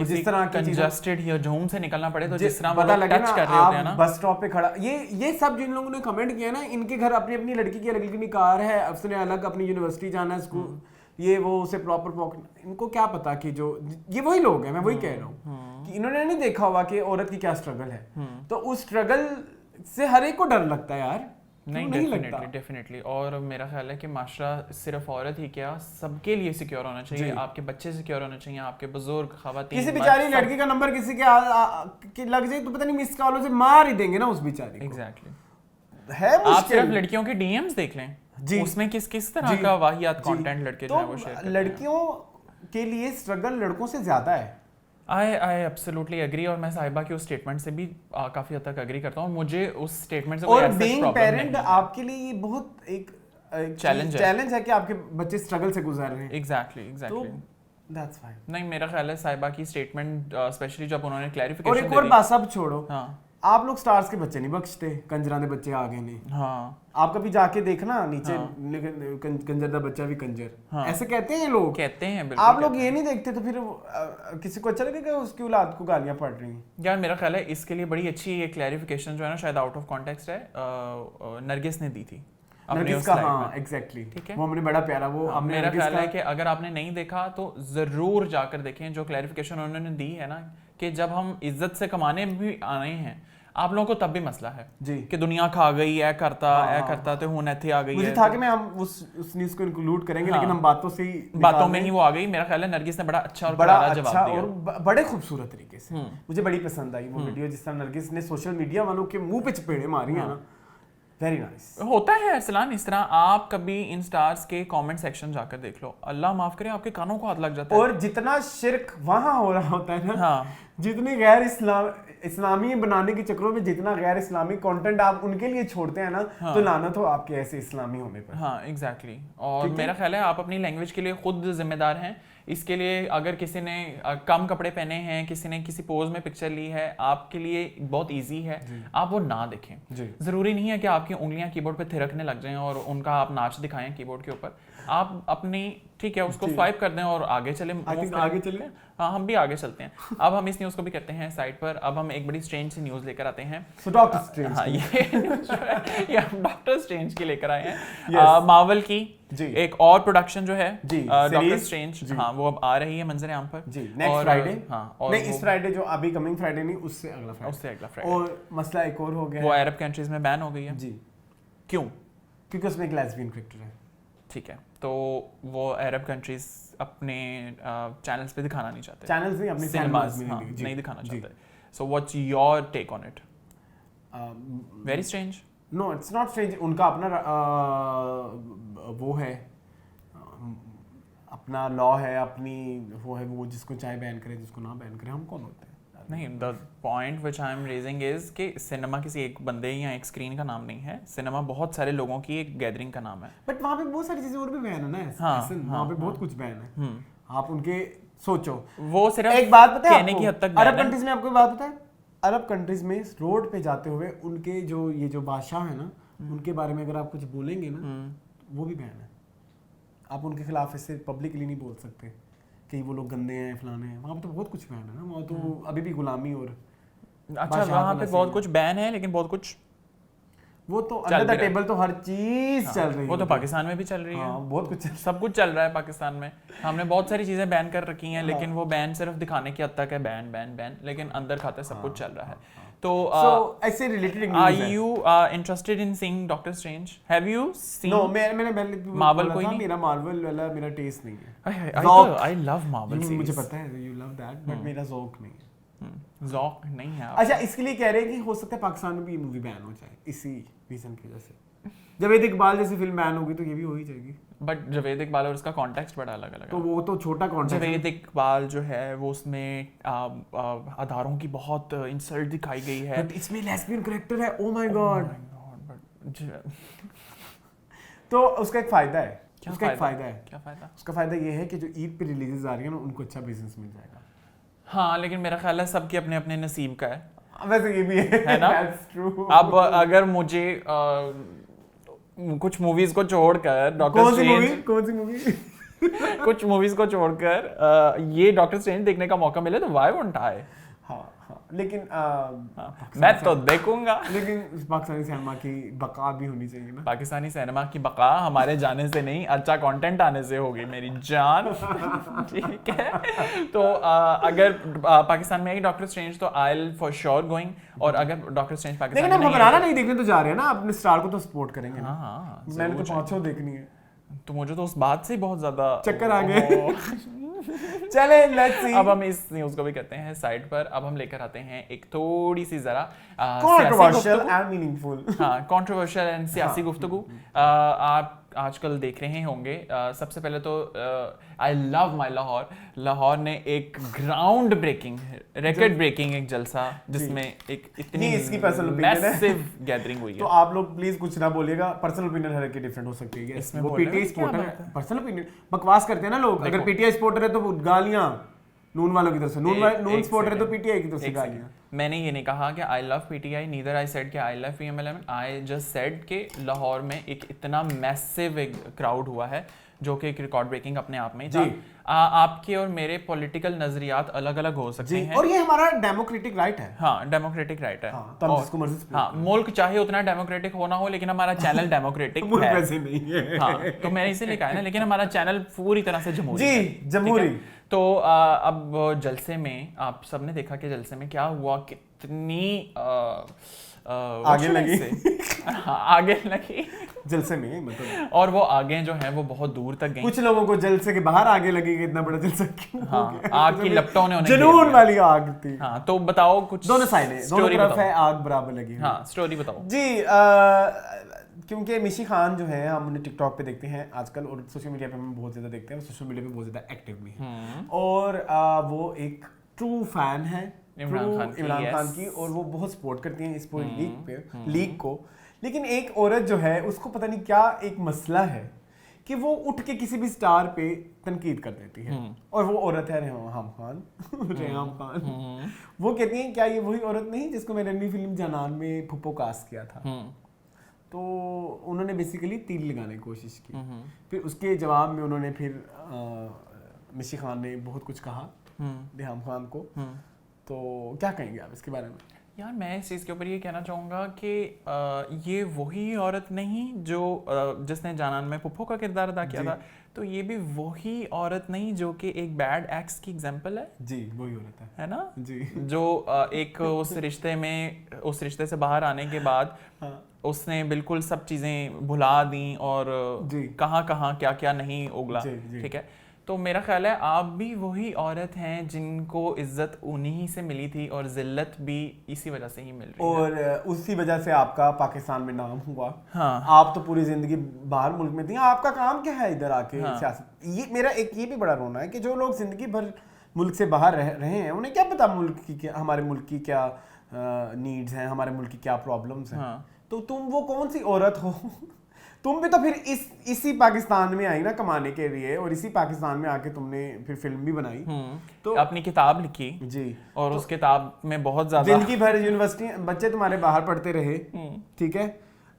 A: जिस तरह कंजस्टेड या झूम से निकलना पड़े, तो जिस तरह
B: पता लगे ना आप बस स्टॉप पे खड़ा, ये सब जिन लोगों ने कमेंट किया ना, इनके घर अपनी अपनी लड़की की अलग अलग कार है, उसने अलग अपनी यूनिवर्सिटी जाना है, स्कूल ये वो उसे प्रॉपर पॉकेट, इनको क्या पता कि जो ये वही लोग हैं। मैं वही कह रहा हूँ कि इन्होंने नहीं देखा हुआ कि औरत की क्या स्ट्रगल है। तो उस स्ट्रगल से हर एक को डर लगता है यार।
A: नहीं, डेफिनेटली। और मेरा ख्याल है कि माशरा सिर्फ औरत ही क्या, सबके लिए सिक्योर होना चाहिए। आपके बच्चे सिक्योर होने चाहिए, आपके बुजुर्ग, खवातीन।
B: किसी बेचारी लड़की का नंबर किसी के लग जाए तो पता नहीं मिस कॉलों से मार ही देंगे ना उस बेचारी को।
A: एग्जैक्टली
B: है मुश्किल।
A: आप सिर्फ लड़कियों के डीएम्स देख लें, उसमें किस तरह का वाहियात कंटेंट लड़के जो है वो शेयर करते हैं।
B: लड़कियों के लिए स्ट्रगल लड़कों से ज्यादा है।
A: I absolutely agree. और मैं साहिबा की उस स्टेटमेंट से भी काफी हद तक एग्री करता हूँ। मुझे उस स्टेटमेंट से
B: और बीइंग पेरेंट आपके लिए ये बहुत एक चैलेंज है कि आपके बच्चे स्ट्रगल से गुजर रहे हैं।
A: एग्जैक्टली
B: तो दैट्स फाइन।
A: नहीं, मेरा ख्याल है साहिबा की स्टेटमेंट स्पेशली जब उन्होंने क्लैरिफिकेशन
B: और एक और बात सब छोड़ो, आप लोग स्टार्स के बच्चे नहीं बख्शते, कंजरा दे बच्चे आ गए नहीं। आप कभी जाके देखना नीचे, कंजर दा बच्चा भी कंजर, ऐसे कहते हैं लोग,
A: कहते हैं।
B: आप लोग ये नहीं देखते तो फिर किसी को अच्छा लगेगा उसकी औलाद को गालियां पड़ रही हैं।
A: यार मेरा ख्याल है इसके लिए बड़ी अच्छी एक क्लैरिफिकेशन जो है ना, शायद आउट ऑफ कॉन्टेक्स्ट है, नरगिस ने दी थी
B: नरगिस का। हाँ एग्जैक्टली, ठीक है, वो हमने बड़ा प्यारा वो
A: मेरा ख्याल है कि अगर आपने नहीं देखा तो जरूर जाकर देखें। जो क्लैरिफिकेशन उन्होंने दी है ना कि जब हम इज्जत से कमाने भी आए हैं, आप लोगों को तब भी मसला है जी कि दुनिया खा गई है करता तो हुन ऐथे आ गई है।
B: मुझे था कि मैं हम उस न्यूज़ को इंक्लूड करेंगे, लेकिन हम बातों
A: में ही वो आ गई। मेरा ख्याल है नरगिस ने बड़ा अच्छा और करारा जवाब दिया
B: और बड़े खूबसूरत तरीके से। मुझे बड़ी पसंद आई वो वीडियो, जिस तरह नरगिस ने सोशल मीडिया वालों के मुंह पे चपेड़े मारी है ना। Very nice.
A: होता है अरसलान इस तरह। आप कभी इन स्टार्स के कमेंट सेक्शन जाकर देख लो, अल्लाह माफ करे आपके कानों को हाथ लग जाता है।
B: और जितना शिर्क वहां हो रहा होता है ना, जितनी गैर इस्लामी बनाने के चक्करों में जितना गैर इस्लामी कंटेंट आप उनके लिए छोड़ते हैं ना, तो लानत हो आपके ऐसे इस्लामी होने पर।
A: हाँ एग्जैक्टली। और मेरा ख्याल है आप अपनी लैंग्वेज के लिए खुद जिम्मेदार हैं। इसके लिए अगर किसी ने कम कपड़े पहने हैं, किसी ने किसी पोज में पिक्चर ली है, आपके लिए बहुत इजी है, आप वो ना देखें। जरूरी नहीं है कि आपकी उंगलियां कीबोर्ड पे थिरकने लग जाएं और उनका आप नाच दिखाएं कीबोर्ड के ऊपर। आप अपनी ठीक है उसको स्वाइप कर दें और आगे चले। हाँ हम भी आगे चलते हैं। अब हम इस न्यूज़ को भी करते हैं साइड पर। अब हम एक बड़ी स्ट्रेंज सी न्यूज़ लेकर आते हैं।
B: डॉक्टर स्ट्रेंज,
A: हाँ ये हम डॉक्टर स्ट्रेंज की लेकर आए हैं। मार्वल की एक और प्रोडक्शन जो है डॉक्टर स्ट्रेंज, हाँ वो अब आ रही है मंजर आम पर
B: जी नेक्स्ट फ्राइडे। हाँ और नहीं इस फ्राइडे जो अभी कमिंग फ्राइडे नहीं, उससे अगला फ्राइडे। और मसला एक और हो गया,
A: वो अरब कंट्रीज में बैन हो गई है।
B: जी
A: क्यों?
B: क्योंकि उसमें एक लेस्बियन कैरेक्टर है।
A: ठीक है, तो वो अरब कंट्रीज अपने चैनल्स पे दिखाना नहीं चाहते,
B: चैनल्स नहीं अपने
A: सिनेमास नहीं दिखाना चाहते। So what's your take on it? Very strange.
B: No it's not strange. उनका अपना वो है, अपना लॉ है, अपनी वो है, वो जिसको चाहे बैन करे जिसको ना बैन करे, हम कौन होते हैं?
A: नहीं, the point which I am raising is कि सिनेमा किसी एक बंदे या एक स्क्रीन का नाम नहीं है। सिनेमा बहुत सारे लोगों की एक गैदरिंग का नाम है।
B: बट वहाँ पे बहुत सारी चीजें और भी बैन है ना। हाँ, वहाँ पे बहुत कुछ बैन है। आप उनके सोचो,
A: वो सिर्फ
B: एक बात पता है
A: कहने की हद तक
B: अरब कंट्रीज में आपको बात पता है, अरब कंट्रीज में रोड पे जाते हुए उनके जो बादशाह है ना, उनके बारे में अगर आप कुछ बोलेंगे ना, वो भी बैन है। आप उनके खिलाफ ऐसे पब्लिकली नहीं बोल सकते कि वो लोग गंदे हैं, फलाने हैं। वहाँ पे तो बहुत कुछ बैन है ना, वहाँ तो अभी भी गुलामी और
A: अच्छा वहाँ पे बहुत कुछ बैन है, लेकिन बहुत कुछ
B: वो तो अंडर द टेबल तो हर चीज चल रही है।
A: वो तो पाकिस्तान में भी चल रही है,
B: बहुत कुछ
A: सब कुछ चल रहा है पाकिस्तान में। हमने बहुत सारी चीजें बैन कर रखी हैं, लेकिन वो बैन सिर्फ दिखाने की हद तक है, बैन बैन बैन, लेकिन अंदर खाते सब कुछ चल रहा है। तो
B: ऐसे related
A: are you interested in seeing Doctor Strange? Have you seen?
B: No, मैंने
A: मार्वल कोई नहीं,
B: मेरा मार्वल वाला मेरा टेस्ट नहीं है।
A: आई लव मार्वल सीरीज,
B: मुझे पता है यू लव दैट, बट मेरा ज़ौक नहीं है।
A: ज़ौक नहीं है।
B: अच्छा, इसके लिए कह रहे हैं कि हो सकता है पाकिस्तान में भी ये मूवी बैन हो जाए इसी रीजन की वजह से। जावेद इकबाल जैसी फिल्म बैन होगी तो ये भी हो ही जाएगी।
A: बट जावेद इकबाल और उसका कॉन्टेक्स्ट बड़ा अलग अलग है।
B: तो वो तो छोटा कॉन्टेक्स्ट।
A: जावेद इकबाल जो है वो उसमें अदारों की बहुत इंसल्ट दिखाई गई है।
B: बट इसमें लेस्बियन कैरेक्टर है, ओ माय गॉड। तो उसका एक फायदा है, उसका एक फायदा है।
A: क्या फायदा?
B: उसका फायदा ये है कि जो ईद पे रिलीजेस आ रही है ना, उनको अच्छा बिजनेस मिल जाएगा।
A: हाँ, लेकिन मेरा ख्याल है सबके अपने अपने नसीब का है।
B: वैसे ये भी है
A: ना?
B: That's true.
A: अब अगर मुझे कुछ मूवीज को छोड़कर डॉक्टर स्ट्रेंज,
B: कौन सी मूवी
A: कुछ मूवीज को छोड़कर ये डॉक्टर स्ट्रेंज देखने का मौका मिले तो व्हाई वोंट आई?
B: हाँ, लेकिन
A: मैं तो देखूंगा।
B: लेकिन पाकिस्तानी सिनेमा की बका भी होनी चाहिए ना।
A: पाकिस्तानी सिनेमा की बका हमारे जाने से नहीं, अच्छा कंटेंट आने से होगी मेरी जान। ठीक है, तो अगर पाकिस्तान में आई डॉक्टर स्ट्रेंज तो I will for sure going, और अगर डॉक्टर स्ट्रेंज पाकिस्तान में
B: नहीं, घबराना नहीं, देखने तो जा रहे हैं ना, अपने स्टार को तो सपोर्ट करेंगे।
A: हाँ,
B: मैंने तो 5 शो देखनी है,
A: तो मुझे तो उस बात से ही बहुत ज्यादा
B: चक्कर आ गए। चले लेट्स सी।
A: अब हम इस न्यूज को भी करते हैं साइड पर। अब हम लेकर आते हैं एक थोड़ी सी जरा
B: कंट्रोवर्शियल एंड मीनिंगफुल,
A: हाँ कंट्रोवर्शियल एंड सियासी गुफ्तगू। आप आजकल देख रहे होंगे, सबसे पहले तो I love my Lahore. Lahore ने एक ग्राउंड ब्रेकिंग, रिकॉर्ड ब्रेकिंग एक जलसा, जिसमें एक इतनी मैसिव गैदरिंग हुई है।
B: तो आप लोग प्लीज कुछ ना बोलिएगा, पर्सनल ओपिनियन हर एक डिफरेंट हो सकती है।
A: इसमें
B: वो पीटीआई सपोर्टर है, पर्सनल ओपिनियन बकवास करते हैं ना लोग। अगर पीटीआई सपोर्टर है तो गालियां नून वालों की तरफ से, नून सपोर्टर है तो पीटीआई की तरफ से गालियां।
A: मैंने ये नहीं कहा कि I love PTI, neither I said कि I love PMLN, I just said कि लाहौर में एक इतना मैसिव एक क्राउड हुआ है जो कि एक रिकॉर्ड ब्रेकिंग अपने आप में था। आपके और मेरे पॉलिटिकल नजरियात अलग अलग हो सकते हैं,
B: और ये हमारा डेमोक्रेटिक राइट है।
A: हाँ, डेमोक्रेटिक राइट है।
B: तो हम जिसको मर्जी
A: हाँ, मुल्क चाहे उतना डेमोक्रेटिक होना हो, लेकिन हमारा चैनल डेमोक्रेटिक है।
B: वैसे नहीं है।
A: हाँ, तो मैंने इसीलिए कहा है ना, लेकिन हमारा चैनल पूरी तरह से जमहूरी है।
B: जी, जमहूरी।
A: तो अब जलसे में आप सबने देखा कि जलसे में क्या हुआ, कितनी
B: आगे लगी।
A: हाँ, आगे लगी
B: जलसे में, मतलब
A: और वो आगे जो है वो बहुत दूर तक गई।
B: कुछ लोगों को जलसे के बाहर आगे लगी कि इतना बड़ा जलसा क्यों हो गया?
A: आग की लपटों ने उन्हें
B: जुनून वाली आग थी।
A: हाँ, तो बताओ कुछ,
B: दोनों साइडें, दोनों तरफ है आग बराबर लगी।
A: हाँ, स्टोरी बताओ
B: जी। क्योंकि मिशी खान जो है, हम उन्हें टिकटॉक पे देखते हैं आजकल, और सोशल मीडिया पे हम बहुत ज़्यादा देखते हैं, सोशल मीडिया पे बहुत ज़्यादा एक्टिव भी है, और वो एक ट्रू फैन है इमरान खान की, और वो बहुत सपोर्ट करती हैं इस पूरी लीग को। लेकिन एक औरत जो है, उसको पता नहीं क्या एक मसला है कि वो उठ के किसी भी स्टार पे तनकीद कर देती है, और वो औरत है रेहाम खान। वो कहती हैं क्या ये वही औरत नहीं जिसको मैंने अपनी फिल्म जनान में फुप्पो कास्ट किया था? तो उन्होंने बेसिकली तीर लगाने की कोशिश की। फिर उसके जवाब में उन्होंने फिर मिशी खान ने बहुत कुछ कहा रेहाम खान को। तो क्या कहेंगे आप इसके बारे में?
A: यार, मैं इस चीज़ के ऊपर ये कहना चाहूँगा कि ये वही औरत नहीं जो जिसने जानान में पुप्पो का किरदार अदा किया था, तो ये भी वही औरत नहीं जो कि एक बैड एक्स की एग्जांपल है।
B: जी, वही औरत है
A: ना
B: जी, जो
A: एक उस रिश्ते से बाहर आने के बाद उसने बिल्कुल सब चीज़ें भुला दी और कहाँ क्या क्या नहीं उगला। ठीक है, तो मेरा ख्याल है आप भी वही औरत हैं जिनको इज्जत उन्हीं से मिली थी, और जिल्लत भी इसी वजह से ही मिल रही है,
B: और उसी वजह से आपका पाकिस्तान में नाम हुआ।
A: हाँ,
B: आप तो पूरी जिंदगी बाहर मुल्क में थी, आपका काम क्या है इधर आके सियासत? ये मेरा एक ये भी बड़ा रोना है कि जो लोग जिंदगी भर मुल्क से बाहर रहे हैं, उन्हें क्या पता मुल्क की क्या, हमारे मुल्क की क्या नीड्स हैं, हमारे मुल्क की क्या प्रॉब्लम्स हैं। तो तुम वो कौन सी औरत हो तुम भी तो फिर इसी पाकिस्तान में आई ना कमाने के लिए, और इसी पाकिस्तान में आके तुमने फिर फिल्म भी बनाई,
A: तो अपनी किताब लिखी
B: जी,
A: और उस किताब में बहुत ज्यादा
B: जिंदगी भर यूनिवर्सिटी बच्चे तुम्हारे बाहर पढ़ते रहे, ठीक है,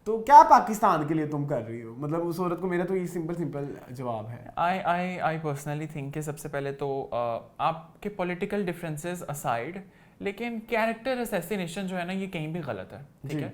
B: तो क्या पाकिस्तान के लिए तुम कर रही हो? मतलब उस औरत को, मेरा तो ये सिंपल जवाब है।
A: आई पर्सनली थिंक कि सबसे पहले तो आपके पॉलिटिकल डिफरेंसेस असाइड, लेकिन कैरेक्टर असैसिनेशन जो है ना ये कहीं भी गलत है, ठीक है।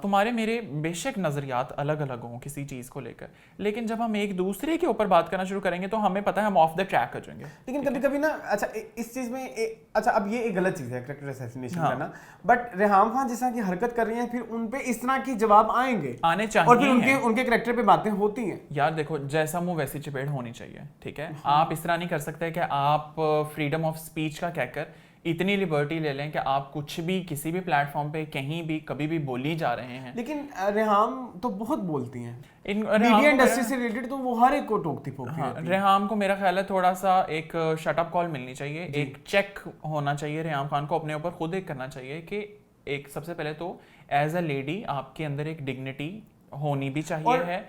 A: तुम्हारे मेरे बेशक नज़रियात अलग अलग हों किसी चीज़ को लेकर, लेकिन जब हम एक दूसरे के ऊपर बात करना शुरू करेंगे तो हमें पता है हम ऑफ द ट्रैक हो जाएंगे।
B: लेकिन कभी कभी ना, अच्छा इस चीज़ में अच्छा अब ये एक गलत चीज़ है कैरेक्टर असैसिनेशन करना, बट रेहाम खान जिस तरह की हरकत कर रही हैं फिर उन पे इस तरह की जवाब आने चाहिए, और फिर उनके कैरेक्टर पे बातें होती हैं।
A: यार देखो, जैसा मुंह वैसी चपेट होनी चाहिए, ठीक है। आप इस तरह नहीं कर सकते कि आप फ्रीडम ऑफ स्पीच का कहकर इतनी लिबर्टी ले लें कि आप कुछ भी किसी भी प्लेटफॉर्म पे कहीं भी कभी भी बोली जा रहे हैं।
B: लेकिन रेहाम तो बहुत बोलती हैं मीडिया इंडस्ट्री से रिलेटेड, तो वो हर एक को टोकती फोकती रहती हैं।
A: रेहाम को मेरा ख्याल है थोड़ा सा एक शटअप कॉल मिलनी चाहिए, एक चेक होना चाहिए रेहाम खान को अपने ऊपर खुद एक करना चाहिए कि एक सबसे पहले तो एज अ लेडी आपके अंदर एक डिग्निटी होनी भी चाहिए है।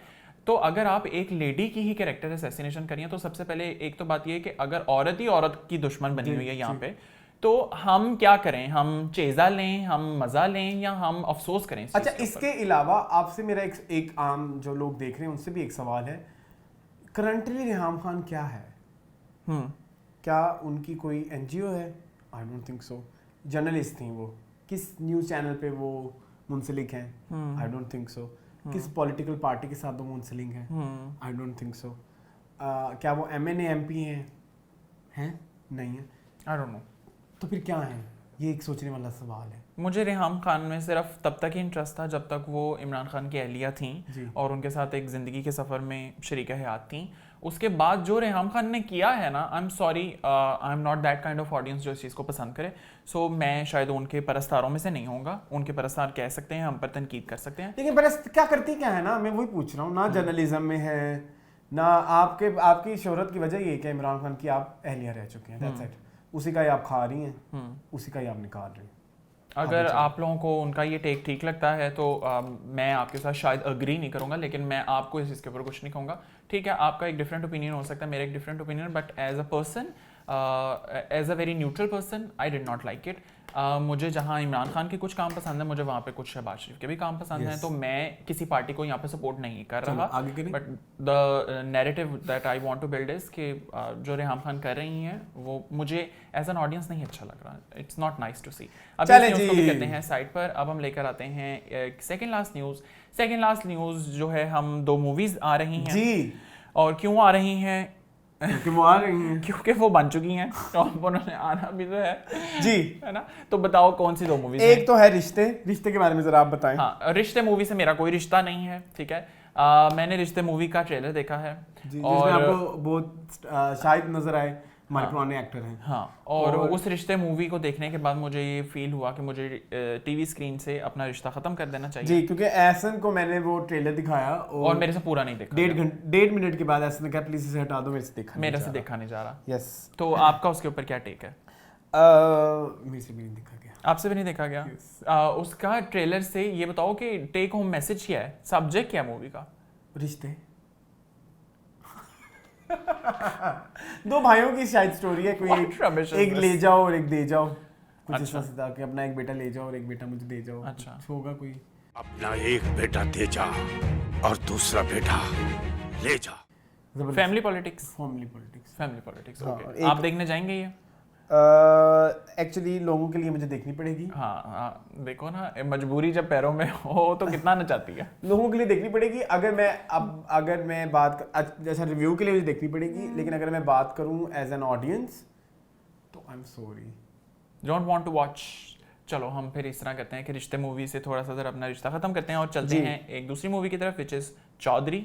A: तो अगर आप एक लेडी की ही कैरेक्टर असैसिनेशन करिए तो सबसे पहले एक तो बात ये है कि अगर औरत ही औरत की दुश्मन बनी हुई है यहाँ पे, तो हम क्या करें? हम चेज़ा लें, हम मजा लें, या हम अफसोस करें?
B: अच्छा, इसके अलावा आपसे मेरा एक आम जो लोग देख रहे हैं उनसे भी एक सवाल है, करंटली रेहाम खान क्या है? क्या उनकी कोई एनजीओ है? I don't think so. Journalist थी वो, किस न्यूज़ चैनल पे वो मुंसलिक हैं? I don't think so. किस पॉलिटिकल पार्टी के साथ वो मुंसलिक हैं? I don't think so. क्या वो MNA MP हैं? नहीं है।
A: आई डोंट नो।
B: तो फिर क्या है? ये एक सोचने वाला सवाल है।
A: मुझे रेहाम खान में सिर्फ तब तक ही इंटरेस्ट था जब तक वो इमरान खान की अहलिया थी और उनके साथ एक ज़िंदगी के सफ़र में शरीक हयात थी। उसके बाद जो रेहाम खान ने किया है ना, आई am sorry, I am not that kind of audience जो इस चीज़ को पसंद करे। सो मैं शायद उनके परस्तारों में से नहीं होऊंगा। उनके परस्तार कह सकते हैं, हम पर तनकीद कर सकते हैं,
B: लेकिन परस्त क्या करती क्या है ना, मैं वही पूछ रहा हूँ ना। जर्नलिज्म में है ना, आपकी शोहरत की वजह ये कि इमरान खान की आप अहलिया रह चुके हैं, दैट्स इट। उसी का ही आप खा रही हैं, उसी का ही आप निकाल रही हैं।
A: अगर आप लोगों को उनका ये टेक ठीक लगता है तो मैं आपके साथ शायद अग्री नहीं करूंगा, लेकिन मैं आपको इस चीज़ के ऊपर कुछ नहीं कहूँगा। ठीक है, आपका एक डिफरेंट ओपिनियन हो सकता है, मेरा एक different opinion, but as a person, as a very neutral person, I did not like it. मुझे जहाँ इमरान खान के कुछ काम पसंद है, मुझे वहाँ पे कुछ शहबाज शरीफ के भी काम पसंद हैं, तो मैं किसी पार्टी को यहाँ पे सपोर्ट नहीं कर रहा। But the narrative that I want to build is कि जो रेहाम खान कर रही हैं वो मुझे एज एन ऑडियंस नहीं अच्छा लग रहा। इट्स नॉट नाइस टू सी। अब न्यूज़ को भी करते हैं साइड पर। अब हम लेकर आते हैं second last news. Second last news जो है, हम 2 मूवीज़ आ रही हैं जी। और क्यों आ रही हैं?
B: क्योंकि वो आ रही हैं,
A: क्योंकि वो बन चुकी हैं तो उन्होंने आना भी तो है
B: जी,
A: है ना। तो बताओ कौन सी 2 मूवीज?
B: एक तो है रिश्ते के बारे में जरा आप बताएं।
A: हाँ, रिश्ते मूवी से मेरा कोई रिश्ता नहीं है, ठीक है। मैंने रिश्ते मूवी का ट्रेलर देखा है
B: जी, और आपको बहुत शायद नजर आए, हमारे पुराने एक्टर हैं।
A: हाँ, और उस रिश्ते मूवी को देखने के बाद मुझे ये फील हुआ कि मुझे टीवी स्क्रीन से अपना रिश्ता खत्म कर देना चाहिए
B: जी, क्योंकि एहसन को मैंने वो ट्रेलर दिखाया
A: और मेरे से पूरा नहीं देखा।
B: 1.5 मिनट के बाद एहसन ने कहा प्लीज इसे हटा दो, मेरे से देखा नहीं जा रहा।
A: यस। तो आपका उसके ऊपर क्या टेक है?
B: मेरे से भी नहीं देखा गया।
A: आपसे भी नहीं देखा गया? उसका ट्रेलर से ये बताओ कि टेक होम मैसेज क्या है, सब्जेक्ट क्या है मूवी का?
B: रिश्ते। 2 भाइयों की शायद स्टोरी है, कोई एक ले जाओ और एक दे जाओ, कुछ इस तरह से कि अपना एक बेटा ले जाओ और एक बेटा मुझे दे जाओ।
A: अच्छा,
B: होगा कोई
I: अपना एक बेटा दे जा और दूसरा बेटा ले जा।
A: Family politics. ओके, आप देखने जाएंगे ये?
B: एक्चुअली लोगों के लिए मुझे देखनी पड़ेगी।
A: हाँ, देखो ना, मजबूरी जब पैरों में हो तो कितना नचाती है।
B: लोगों के लिए देखनी पड़ेगी। अगर मैं बात जैसा रिव्यू के लिए मुझे देखनी पड़ेगी, लेकिन अगर मैं बात करूं एज एन ऑडियंस तो I am sorry,
A: don't want to watch. चलो हम फिर इस तरह करते हैं कि रिश्ते मूवी से थोड़ा सा अपना रिश्ता खत्म करते हैं और चलते हैं एक दूसरी मूवी की तरफ, विच इज चौधरी।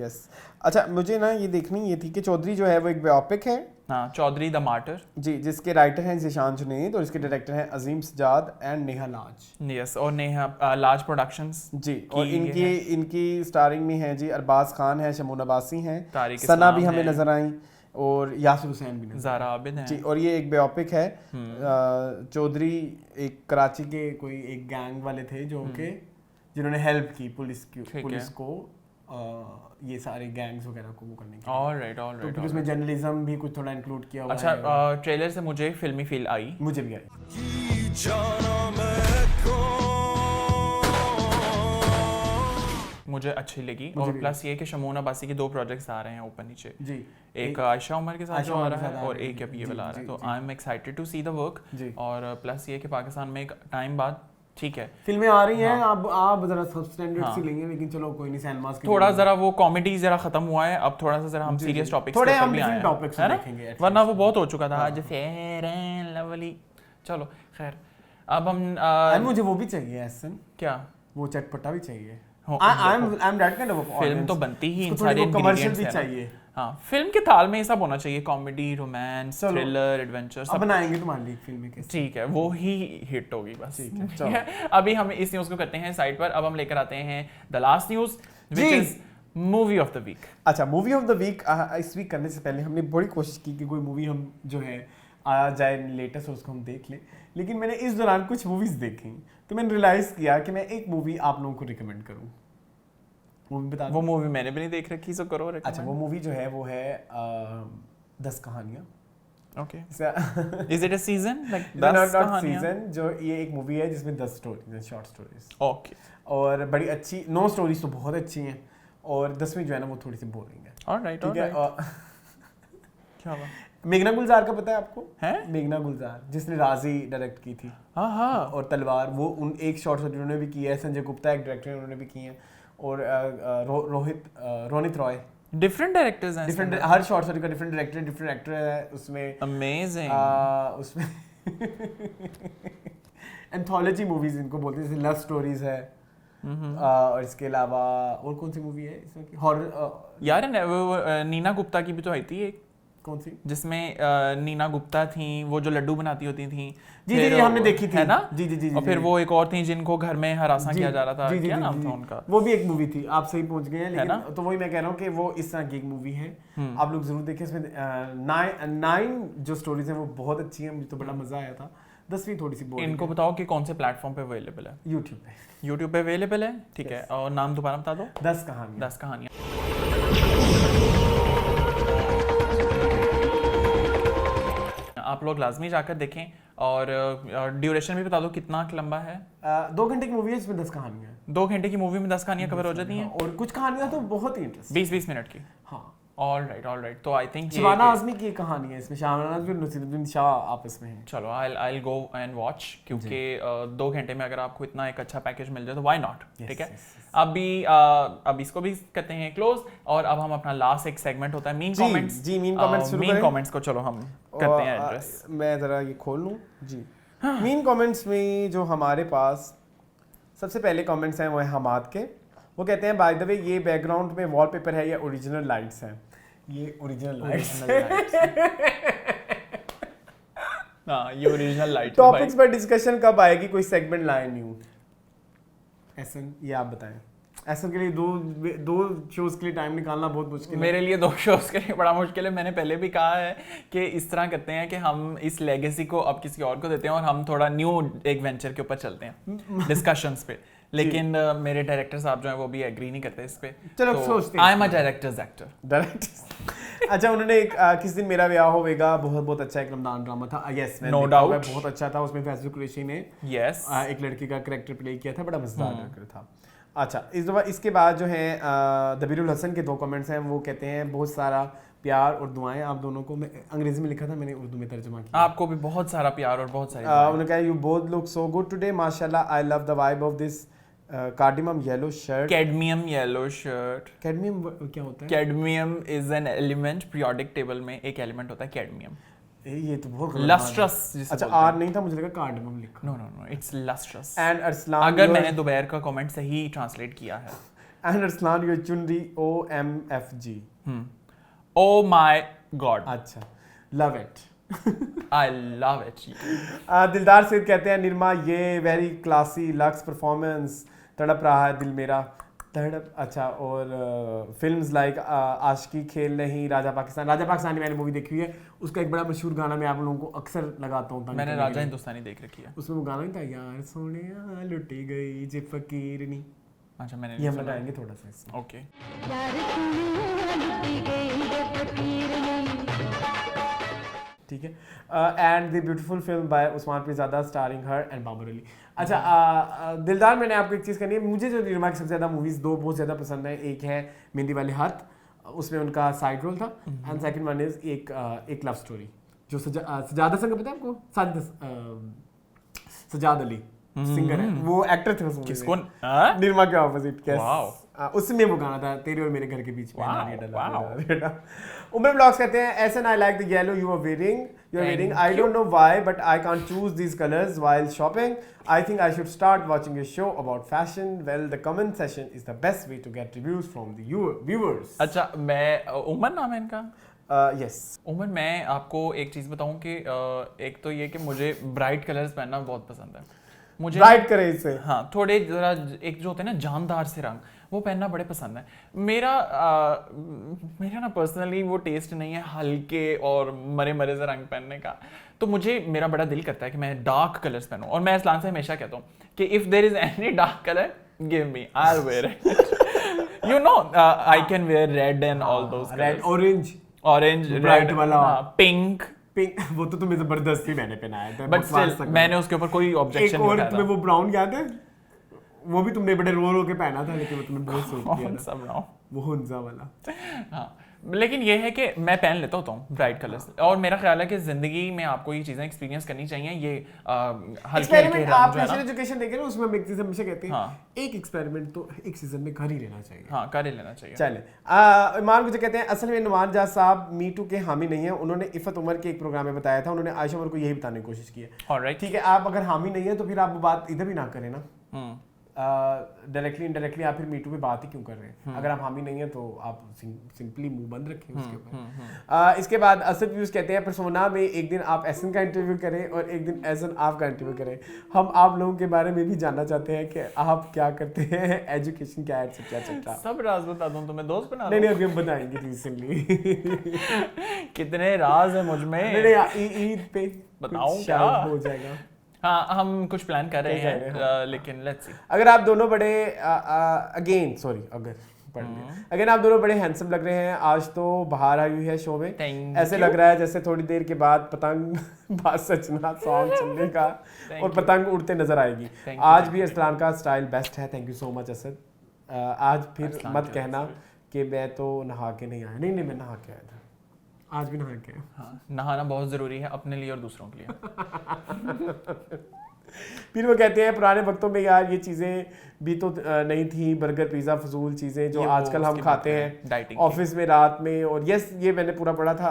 B: यस। अच्छा, मुझे ना ये देखनी ये थी कि चौधरी जो है वो एक बायोपिक है।
A: हाँ, चौधरी द मार्टर जी,
B: जिसके राइटर हैं ज़ीशान जुनैद और इसके डायरेक्टर हैं अजीम सजाद एंड नेहा लाज।
A: यस, और नेहा लाज प्रोडक्शंस
B: जी, और इनकी स्टारिंग में है जी अरबाज खान है, शमून अब्बासी हैं, सना भी हमें नजर आई और यासिर हुसैन भी,
A: ज़ारा आबिद हैं
B: जी। और ये एक बायोपिक है। चौधरी एक कराची के कोई एक गैंग वाले थे जो कि जिन्होंने हेल्प की पुलिस को ये सारे गैंग्स वगैरह को वो करने के लिए।
A: ऑलराइट
B: तो फिर उसमें जर्नलिज्म भी कुछ थोड़ा इंक्लूड किया हुआ है।
A: अच्छा, ट्रेलर से मुझे फिल्मी फील आई,
B: मुझे भी आई।
A: मुझे अच्छी लगी, और प्लस ये कि शमून अब्बासी के 2 प्रोजेक्ट्स आ रहे हैं ऊपर नीचे
B: जी,
A: एक आयशा उमर के साथ जो आ रहा है और एक अब ये वाला आ रहा है, तो I am excited to see the work. और प्लस ये कि पाकिस्तान में एक टाइम बाद ठीक है
B: फिल्में आ रही हैं, आप जरा सब स्टैंडर्ड सी लेंगे, लेकिन चलो कोई नहीं, सिनेमास की
A: थोड़ा जरा वो कॉमेडी जरा खत्म हुआ है, अब थोड़ा सा जरा हम सीरियस टॉपिक्स
B: थोड़े
A: पे
B: हम
A: भी आए
B: डिफरेंट टॉपिक्स देखेंगे,
A: वरना वो बहुत हो चुका था आज फेयर एंड लवली। चलो खैर, अब हम
B: मुझे वो भी चाहिए एसन,
A: क्या
B: वो चटपटा भी चाहिए। I am that kind of
A: film तो बनती ही इन सारे
B: कमर्शियल भी चाहिए।
A: हाँ, फिल्म के थाल में ये सब होना चाहिए, कॉमेडी, रोमांस, थ्रिलर, एडवेंचर, सब
B: बनाएंगे तुम्हारे लिए फिल्में कैसे।
A: ठीक है, वो ही हिट होगी बस। ठीक है, अभी हम इस न्यूज़ को करते हैं साइड पर। अब हम लेकर आते हैं the last news which is movie of the week.
B: अच्छा, मूवी ऑफ द वीक इस वीक करने से पहले हमने बड़ी कोशिश की कि कोई मूवी हम जो है आ जाए लेटेस्ट और उसको हम देख लें, लेकिन मैंने इस दौरान कुछ मूवीज देखी, तो मैंने रियलाइज किया कि मैं एक मूवी आप लोगों को रिकमेंड करूं। मूवी बता, वो
A: मूवी मैंने भी नहीं देख रखी, सो करो recommend।
B: अच्छा, वो मूवी जो है वो है 10 कहानियां।
A: Okay, is it a season like 10 कहानियां?
B: सीजन, जो ये एक मूवी है जिसमें 10 स्टोरीज हैं, शॉर्ट स्टोरीज।
A: ओके,
B: और बड़ी अच्छी, 9 स्टोरीज तो बहुत अच्छी हैं, और 10वीं जो है ना वो थोड़ी सी बोरिंग है।
A: ऑलराइट, ठीक है। क्या हुआ?
B: मेघना गुलजार का पता है आपको?
A: है
B: मेघना गुलजार, जिसने राजी डायरेक्ट की थी।
A: हाँ,
B: और तलवार, वो उन एक शॉर्ट स्टोरी उन्होंने भी की है, संजय गुप्ता एक डायरेक्टर उन्होंने भी की है, और रोनित रॉय,
A: डिफरेंट डायरेक्टर्स हैं,
B: डिफरेंट, हर शॉर्ट स्टोरी का डिफरेंट डायरेक्टर, डिफरेंट एक्टर है उसमें।
A: अमेजिंग।
B: उसमें एंथोलॉजी मूवीज इनको बोलते हैं, जैसे लव स्टोरीज है, और इसके अलावा और कौन सी मूवी है इसमें की हॉरर?
A: यार नीना गुप्ता की भी तो आई थी एक,
B: कौन सी,
A: जिसमें नीना गुप्ता थी, वो जो लड्डू बनाती होती थी।
B: जी, हमने देखी थी,
A: है ना?
B: जी।
A: और फिर वो एक और थी जिनको घर में हरासा किया जा रहा था, क्या नाम था उनका?
B: वो भी एक मूवी थी, आप सही पहुंच गए हैं, लेकिन तो वही मैं कह रहा हूँ कि वो इस तरह की एक मूवी है, आप लोग जरूर देखें। इसमें 9 जो स्टोरीज हैं वो बहुत अच्छी हैं, मुझे तो बड़ा मजा आया था। 10वीं थोड़ी सी बोरिंग।
A: इनको बताओ कि कौन से प्लेटफॉर्म पे अवेलेबल है? यूट्यूब पे अवेलेबल है, ठीक है। और नाम दोबारा बता दो।
B: 10 कहानियां।
A: 10 कहानियां। आप लोग लाजमी जाकर देखें, और ड्यूरेशन भी बता दो कितना लंबा है।
B: 2 घंटे की मूवी है, इसमें 10 कहानियां हैं।
A: 2 घंटे की मूवी में 10 कहानियां कवर हो जाती हैं,
B: और कुछ कहानियां तो बहुत ही इंटरेस्टिंग,
A: 20-20 मिनट की।
B: हाँ,
A: ऑलराइट। तो आई थिंक
B: शबाना आज़मी की कहानी है इसमें, शबाना आज़मी और नसीरुद्दीन शाह आपस में हैं।
A: चलो, आई गो एंड वॉच, क्योंकि 2 घंटे में अगर आपको इतना एक अच्छा पैकेज मिल जाए तो व्हाई नॉट। ठीक है, अब इसको भी करते हैं क्लोज, और अब हम अपना लास्ट एक सेगमेंट होता है मीन कमेंट्स।
B: जी, मीन कमेंट्स शुरू करें।
A: मीन कमेंट्स को चलो हम करते हैं एड्रेस।
B: मैं जरा ये खोल लूं जी। मीन कमेंट्स में जो हमारे पास सबसे पहले कमेंट्स हैं वो है हमाद के। वो कहते हैं, बाय द वे ये बैकग्राउंड में वॉलपेपर है या ओरिजिनल लाइट्स हैं? ये ओरिजिनल लाइट्स
A: हाँ, ये ओरिजिनल लाइट्स।
B: टॉपिक्स पर डिस्कशन कब आएगी, कोई सेगमेंट लाए न्यू? ऐसन, ये आप बताएं। ऐसा के लिए दो शोज के लिए टाइम निकालना बहुत मुश्किल है।
A: मेरे लिए 2 शोज के लिए बड़ा मुश्किल है। मैंने पहले भी कहा है कि इस तरह करते हैं कि हम इस लेगेसी को अब किसी और को देते हैं, और हम थोड़ा न्यू एक वेंचर के ऊपर चलते हैं डिस्कशंस पे। लेकिन मेरे डायरेक्टर साहब जो है वो भी एग्री नहीं करते इस पे।
B: चलो,
A: तो
B: सोचते हैं।
A: I am a directors actor.
B: अच्छा, उन्होंने एक किस दिन मेरा ब्याह होगा, बहुत अच्छा एक रमजान ड्रामा था। यस,
A: नो डाउट,
B: बहुत अच्छा था। उसमें फैजल कुरैशी ने एक लड़की का कैरेक्टर प्ले किया था, बड़ा मजेदार कैरेक्टर था। अच्छा, इसके बाद जो है दबीरुल हसन के 2 कमेंट्स हैं। वो कहते हैं, बहुत सारा प्यार और दुआएं आप दोनों को। मैं अंग्रेजी में लिखा था, मैंने उर्दू में तर्जुमा किया।
A: आपको भी बहुत सारा प्यार और बहुत सारी
B: उन्होंने कहा, you both look so good today, माशाल्लाह, I love the vibe of this cardium yellow shirt.
A: Cadmium yellow shirt.
B: Cadmium क्या होता है?
A: Cadmium is an element, periodic table में एक एलिमेंट होता है कैडमियम।
B: ये तो बहुत
A: लस्ट्रस।
B: अच्छा, आर नहीं था, मुझे लगा कार्डियम लिखा।
A: No, it's lustrous.
B: And Arsalan,
A: अगर मैंने दोपहर का कमेंट सही ट्रांसलेट किया है।
B: And Arsalan, your chunri OMFG।
A: Oh my god.
B: अच्छा, love it.
A: I love it.
B: Dildar सिद्ध कहते हैं, निर्मा ये वेरी क्लासी लक्स परफॉर्मेंस, तड़प रहा है दिल मेरा, तड़प। अच्छा, और फिल्म्स लाइक आशिकी खेल नहीं, राजा पाकिस्तानी मैंने मूवी देखी हुई है। उसका एक बड़ा मशहूर गाना मैं आप लोगों को अक्सर लगाता हूँ।
A: मैंने राजा हिंदुस्तानी देख रखी है।
B: उसमें वो गाना नहीं था, यार सोनिया लुटी गई जे फकीरनी,
A: अच्छा मैंने
B: ये हम बताएंगे थोड़ा सा इसमें।
A: ओके
B: ठीक है। And the beautiful film by Usman Peerzada starring her and Babar Ali. अच्छा दिलदार, मैंने आपको एक चीज़ करनी है। मुझे जो नीलिमा की सबसे ज़्यादा मूवीज़ दो बहुत ज़्यादा पसंद है। एक है मेहंदी वाले हाथ, उसमें उनका साइड रोल था, एंड सेकंड वन इज एक लव स्टोरी जो सजाद हसन का, पता है आपको? सजाद अली सिंगर है, वो एक्टर थे उसमें।
A: किसको?
B: नीलिमा के ऑपोजिट।
A: वाओ,
B: उसमें वो गाना था तेरे और मेरे घर के बीच में उमर ब्लॉग्स कहते हैं Ahsan I like the yellow you are wearing I don't know why but I can't choose these colours while shopping I think I should start watching a show about fashion well the comment session is the best way to get reviews from the viewers.
A: अच्छा मैं उमर नाम है इनका?
B: Yes
A: Umar, मैं आपको एक चीज़ बताऊं कि एक तो ये कि मुझे ब्राइट कलर्स पहनना बहुत पसंद है। मुझे
B: ब्राइट करे इससे,
A: हाँ, थोड़े जरा एक जो होते हैं ना जानदार से रंग, वो पहनना बड़े पसंद है। मेरा ना पर्सनली वो टेस्ट नहीं है हल्के और मरे मरे से रंग पहनने का। तो मुझे मेरा बड़ा दिल करता है कि मैं डार्क कलर्स पहनूं, और मैं इस्लाम से हमेशा कहता हूँ कि if there is any dark colour give me, I will wear it. You know I can wear red and all those,
B: red,
A: orange,
B: bright वाला,
A: पिंक।
B: वो तो तुम्हें जबरदस्ती मैंने पहनाया था,
A: बट स्टिल मैंने उसके ऊपर कोई ऑब्जेक्शन नहीं
B: उठाया। तुम्हें वो ब्राउन याद है? वो भी तुमने बड़े रो के पहना था, लेकिन वो तुम्हें बहुत सूट किया था।
A: सब ब्राउन,
B: वो हुंजा वाला।
A: हाँ, लेकिन ये है कि मैं पहन लेता होता हूँ ब्राइट कलर्स, और मेरा ख्याल है कि जिंदगी में आपको ये चीजें एक्सपीरियंस करनी चाहिए। ये हल्के हल्के रंग
B: आप
A: जो है ना,
B: नेशनल एजुकेशन देखें ना, उसमें हम एक चीज हमेशा कहते हैं,
A: हाँ,
B: एक एक्सपेरिमेंट तो एक सीजन में कर ही लेना चाहिए।
A: हाँ, कर ही लेना चाहिए।
B: चले इमाम मुझे कहते हैं असल में नुमान जाज साहब मी टू के हामी नहीं है। उन्होंने इफ़त उमर के एक प्रोग्राम में बताया था, उन्होंने आयशा उमर को यही बताने की कोशिश की है।
A: ऑलराइट,
B: ठीक है, आप अगर हामी नहीं है तो फिर आप वो बात इधर भी ना करें ना, डायरेक्टली इनडायरेक्टली आप फिर मीटू पे बात ही क्यों कर रहे हैं? अगर आप हामी नहीं है तो आप सिंपली मुंह बंद रखें उसके ऊपर। इसके बाद असद व्यूज कहते हैं पर्सोना में एक दिन आप एसन का इंटरव्यू करें और एक दिन एसन आपका इंटरव्यू करें। हम आप लोगों के बारे में भी जानना चाहते हैं कि आप क्या करते हैं, एजुकेशन क्या है, क्या चल रहा है।
A: सब राज बता दूं तुम्हें, दोस्त बना
B: नहीं अभी हम बताएंगे रिसेंटली।
A: कितने राज है मुझ में।
B: नहीं ईद पे
A: बताऊं क्या
B: हो जाएगा।
A: हाँ, हम कुछ प्लान कर रहे हैं, लेकिन लेट्स सी।
B: अगर आप दोनों बड़े अगर आप दोनों बड़े हैंडसम लग रहे हैं। आज तो बाहर आई हुई है शो में, ऐसे लग रहा है जैसे थोड़ी देर के बाद पतंग बात सचना सॉन्ग चलने का और पतंग उड़ते नजर आएगी। आज भी असलान का स्टाइल बेस्ट है। Thank you so much Asad. आज फिर मत कहना कि मैं तो नहा के नहीं आया। नहीं मैं नहा के आया था, आज भी नहा के।
A: हाँ, नहाना बहुत ज़रूरी है अपने लिए और दूसरों के लिए।
B: फिर वो कहते हैं पुराने वक्तों में यार ये चीज़ें भी तो नहीं थी, बर्गर पिज़्ज़ा फजूल चीज़ें जो आजकल हम खाते हैं ऑफिस में रात में। और यस, ये मैंने पूरा पढ़ा था।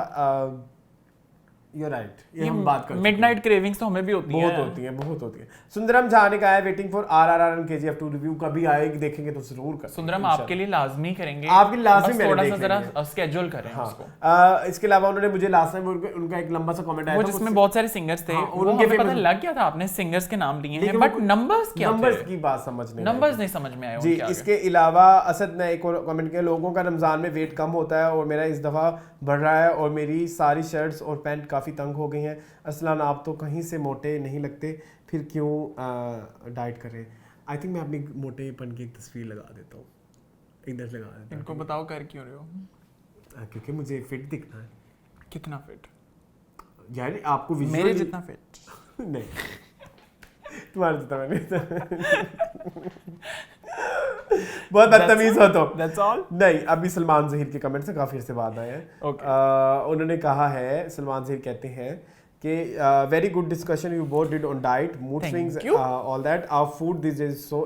B: You're right. ये हम बात करते हैं।
A: मिडनाइट क्रेविंग्स तो हमें भी होती हैं।
B: बहुत होती है। सुंदरम झा ने कहा है waiting for RRR and KGF 2 review कभी आएगी, देखेंगे तो जरूर करेंगे।
A: सुंदरम आपके लिए लाजमी करेंगे,
B: आपके लाजमी
A: थोड़ा सा जरा स्केड्यूल करें उसको।
B: इसके अलावा उन्होंने मुझे लास्ट टाइम उनका एक लंबा सा कमेंट आया था
A: जिसमें बहुत सारे सिंगर्स थे, उनके पता लग गया था आपने सिंगर्स के नाम लिए हैं, बट नंबर्स क्या थे?
B: नंबर्स की बात समझ में आया जी। इसके अलावा असद ने एक और कमेंट किया, लोगों का रमजान में वेट कम होता है और मेरा इस दफा बढ़ रहा है और मेरी सारी शर्ट्स और पैंट काफ़ी तंग हो गई हैं। असलान आप तो कहीं से मोटे नहीं लगते, फिर क्यों डाइट करें? आई थिंक मैं अपनी मोटेपन की एक तस्वीर लगा देता हूँ, इधर लगा देता हूँ।
A: इनको बताओ कर क्यों रहे हो?
B: क्योंकि मुझे फिट दिखना है।
A: कितना फिट?
B: यार आपको
A: मेरे जितना फिट
B: नहीं, तुम्हारे जितना मैंने बहुत बदतमीज हो तो।
A: That's all?
B: नहीं, अभी सलमान जहीर के कमेंट से काफी अर्से बाद आए हैं। उन्होंने कहा है, सलमान जहीर कहते हैं कि very good discussion you both did on diet, mood swings, all that. Our food this is so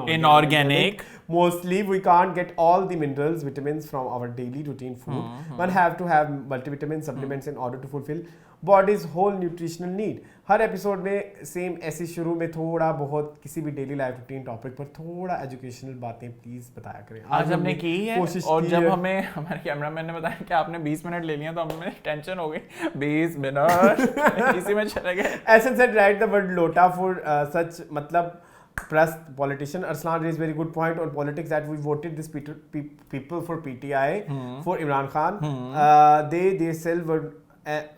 B: inorganic. Mostly we can't get all the minerals, vitamins from our daily routine food. One have to have multivitamin supplements in order to fulfill body's whole nutritional need. Her episode में same ऐसी शुरू में थोड़ा बहुत किसी भी daily life routine topic पर थोड़ा एजुकेशनल बातें प्लीज बताया करें।
A: आज हमने की है, और जब हमें हमारे कैमरामैन ने बताया कि आपने 20 मिनट ले लिया तो हमें टेंशन हो गई। 20 मिनट इसी में चले गए।
B: एसन सेड राइट द वर्ड लोटा फॉर सच मतलब pressed politician. Arslan raised very good point on politics that we voted this people for PTI for Imran Khan. They themselves were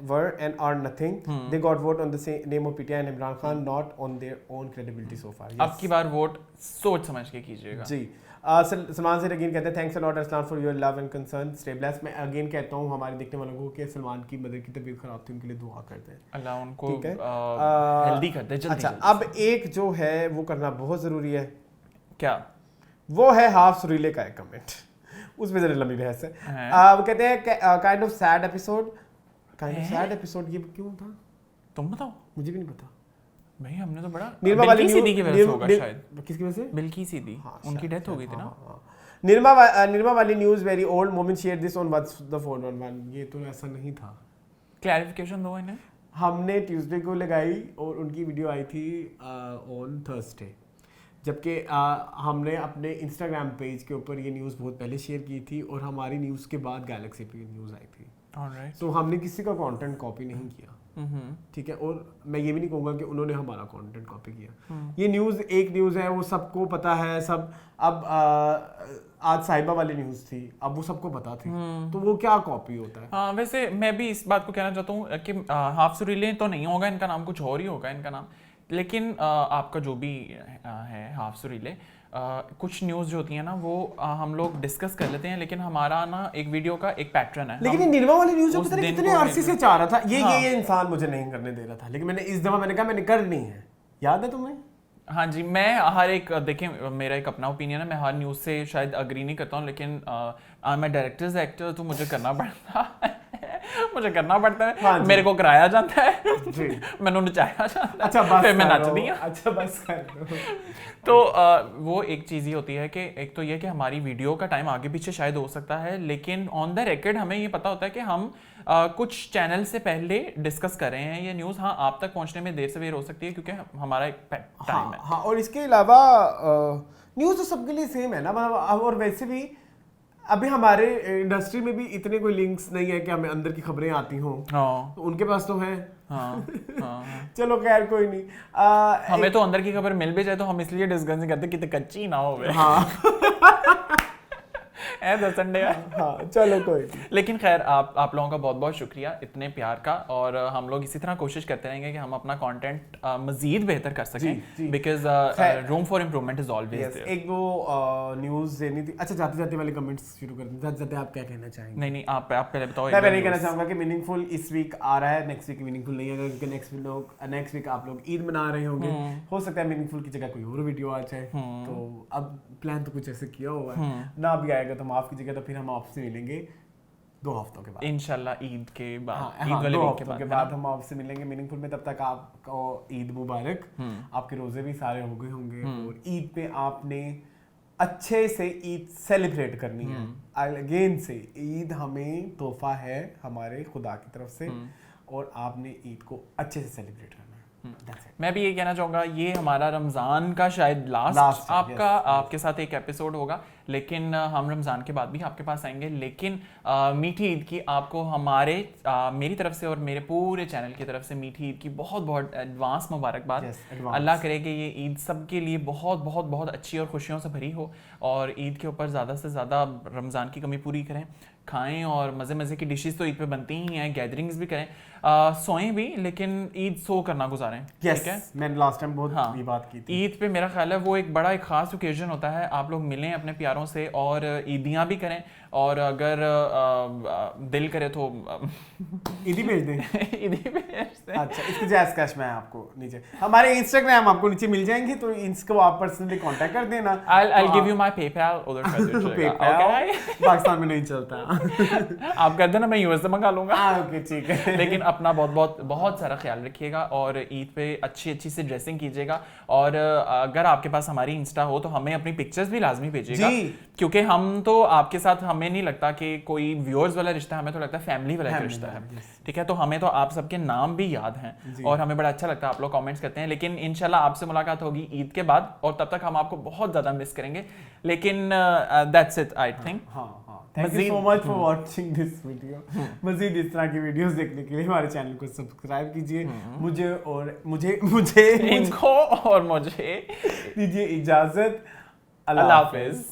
B: were and are nothing. They got vote on the name of PTI and Imran Khan, not on their own credibility so far.
A: अब की बार vote सोच समझ के कीजिएगा
B: जी। सलमान से again कहते हैं thanks a lot Arsalan for your love and concern, stay blessed. मैं अगेन कहता हूँ हमारे देखने वालों को कि सलमान की मदर की तबीयत खराब थी, उनके लिए दुआ करते हैं,
A: अल्लाह उनको
B: ठीक है,
A: हेल्दी कर दे जल्दी।
B: अच्छा अब एक जो है वो करना बहुत ज़रूरी है,
A: क्या
B: वो है हाफ सुरीले का एक कमेंट, उसमें ज़रा लंबी बहस है। वो कहते हैं kind of sad episode, kind of sad episode, ये क्यों था
A: तुम बताओ,
B: मुझे भी नहीं पता
A: भाई, हमने तो बड़ा
B: निर्मा वाली
A: सीधी की वजह से होगा शायद,
B: किसकी वजह से,
A: बिल्की सीधी, उनकी डेथ हो गई थी ना।
B: निर्मा वाली news very old, moment share this on what's the 411, ये तो ऐसा नहीं था,
A: क्लैरिफिकेशन दो इन्हें।
B: हमने ट्यूसडे को लगाई और उनकी वीडियो आई थी ऑन थर्सडे, जबकि हमने अपने इंस्टाग्राम पेज के ऊपर ये न्यूज़ बहुत पहले शेयर की थी और हमारी न्यूज़ के बाद गैलेक्सी पे न्यूज़ आई थी। तो हमने किसी का कंटेंट कॉपी नहीं किया, ठीक है, और मैं ये भी नहीं कहूँगा कि उन्होंने हमारा कंटेंट कॉपी किया। ये न्यूज़ एक न्यूज़ है, वो सबको पता है, सब अब आज साहिबा वाली न्यूज़ थी, अब वो सबको पता थी, तो वो क्या कॉपी होता है।
A: हाँ वैसे मैं भी इस बात को कहना चाहता हूँ कि हाफ सुरीले तो नहीं होगा इनका नाम, कुछ और ही होगा इनका नाम, लेकिन आपका जो भी है हाफ सुरीले, कुछ न्यूज़ जो होती है ना वो हम लोग डिस्कस कर लेते हैं, लेकिन हमारा ना एक वीडियो का एक पैटर्न है।
B: लेकिन निर्मा वाली न्यूज़ पता नहीं कितने अरसे से चाह रहा था, ये इंसान मुझे नहीं करने दे रहा था, लेकिन मैंने इस दफा मैंने कहा मैंने करनी है, याद है तुम्हें?
A: हाँ जी, मैं हर एक देखें, मेरा एक अपना ओपिनियन है, मैं हर न्यूज़ से शायद अग्री नहीं करता हूँ, लेकिन मैं डायरेक्टर्स एक्टर, तो मुझे करना पड़ता है मुझे करना पड़ता है। हाँ, मेरे को कराया जाता है मैंने नचाया जाता है,
B: अच्छा बस
A: फिर मैं नच दी।
B: अच्छा बस कर दो।
A: तो वो एक चीज़ ही होती है कि एक तो ये कि हमारी वीडियो का टाइम आगे पीछे शायद हो सकता है, लेकिन ऑन द रिकॉर्ड हमें ये पता होता है कि हम कुछ चैनल से पहले डिस्कस कर रहे हैं ये न्यूज़। हाँ, आप तक पहुंचने में देर से देर हो सकती है क्योंकि हमारा एक टाइम है।
B: हाँ, और इसके अलावा न्यूज़ तो सबके लिए सेम है ना, मतलब, और वैसे भी अभी हमारे इंडस्ट्री में भी इतने कोई लिंक्स नहीं है कि हमें अंदर की खबरें आती हों। तो उनके पास तो है।
A: हाँ।
B: चलो खैर कोई नहीं,
A: हमें तो अंदर की खबर मिल भी जाए तो हम इसलिए डिस्कस नहीं करते कि कच्ची ना हो। संडे
B: हाँ, चलो कोई।
A: लेकिन खैर आप लोगों का बहुत बहुत शुक्रिया इतने प्यार का, और हम लोग इसी तरह कोशिश करते रहेंगे कि हम अपना कंटेंट मजीद बेहतर कर सकें, because room for improvement is always there.
B: एक वो न्यूज़ देनी थी। अच्छा, जाते जाते वाले कमेंट्स शुरू करते हैं। जाते जाते आप क्या कहना चाहेंगे?
A: नहीं, आप पहले बताओ।
B: मैं पहले कहना चाहूँगा कि मीनिंगफुल इस वीक आ रहा है, नेक्स्ट वीक मीनिंगफुल नहीं है, क्योंकि नेक्स्ट वीक आप लोग ईद मना रहे होंगे, हो सकता है मीनिंगफुल की जगह कोई और वीडियो आ जाए। तो अब प्लान तो कुछ ऐसे किया हुआ है, ना भी आएगा तो माफ कीजिएगा, तो फिर हम आपसे मिलेंगे 2 हफ्तों के बाद
A: इंशाल्लाह, ईद के बाद।
B: ईद वाले वीक के बाद हम आपसे मिलेंगे मीनिंगफुल में। तब तक आपको ईद मुबारक, आपके रोजे भी सारे हो गए होंगे, और ईद पे आपने अच्छे से ईद सेलिब्रेट करनी है। अगेन से ईद हमें तोहफा है हमारे खुदा की तरफ से, और आपने ईद को अच्छे से सेलिब्रेट करना है।
A: मैं भी ये कहना चाहूँगा, ये हमारा रमज़ान का शायद लास्ट आपके साथ एक एपिसोड होगा, लेकिन हम रमज़ान के बाद भी आपके पास आएंगे। लेकिन मीठी ईद की आपको मेरी तरफ से और मेरे पूरे चैनल की तरफ से मीठी ईद की बहुत बहुत एडवांस मुबारकबाद। अल्लाह करे कि ये ईद सबके लिए बहुत बहुत बहुत अच्छी और खुशियों से भरी हो, और ईद के ऊपर ज़्यादा से ज़्यादा रमज़ान की कमी पूरी करें, खाएं, और मज़े मज़े की डिशेस तो ईद पे बनती ही हैं, गैदरिंग्स भी करें, सोएं भी, लेकिन ईद सो करना गुजारें। ठीक है,
B: मैंने लास्ट टाइम बहुत ये बात की थी।
A: ईद पे मेरा ख्याल है वो एक बड़ा एक ख़ास ओकेजन होता है, आप लोग मिलें अपने प्यारों से और ईदियाँ भी करें, और अगर दिल करे तो
B: ईदी भेज दें।
A: ईदी भेज दें।
B: अच्छा, इसकी जैज़ कैश में आपको नीचे हमारे इंस्टाग्राम आपको नीचे मिल जाएंगे, तो इसको आप पर्सनली कांटेक्ट कर देना।
A: I'll give you my PayPal, उधर कर दीजिएगा।
B: पाकिस्तान में नहीं चलता।
A: आप कर देना, मैं यूएस से मंगा लूंगा।
B: ओके, ठीक है।
A: लेकिन अपना बहुत सारा ख्याल रखिएगा, और ईद पे अच्छी से ड्रेसिंग कीजिएगा, और अगर आपके पास हमारी इंस्टा हो तो हमें अपनी पिक्चर्स भी लाजमी भेजिएगा, क्योंकि हम तो आपके साथ, हमें नहीं लगता कि कोई व्यूअर्स वाला रिश्ता है, हमें तो लगता है फैमिली वाला रिश्ता है। ठीक है, तो हमें तो आप सबके नाम भी याद हैं, और हमें बड़ा अच्छा लगता है आप लोग कमेंट्स करते हैं। लेकिन इंशाल्लाह आपसे मुलाकात होगी ईद के बाद, और तब तक हम आपको बहुत ज़्यादा मिस करेंगे। लेकिन that's it, I think.
B: Thank you so much for watching this video. मज़ीद इस तरह की वीडियोस देखने के लिए हमारे चैनल को सब्सक्राइब कीजिए। मुझे
A: इनको और मुझे
B: दीजिए इजाज़त।
A: अल्लाह हाफ़िज़।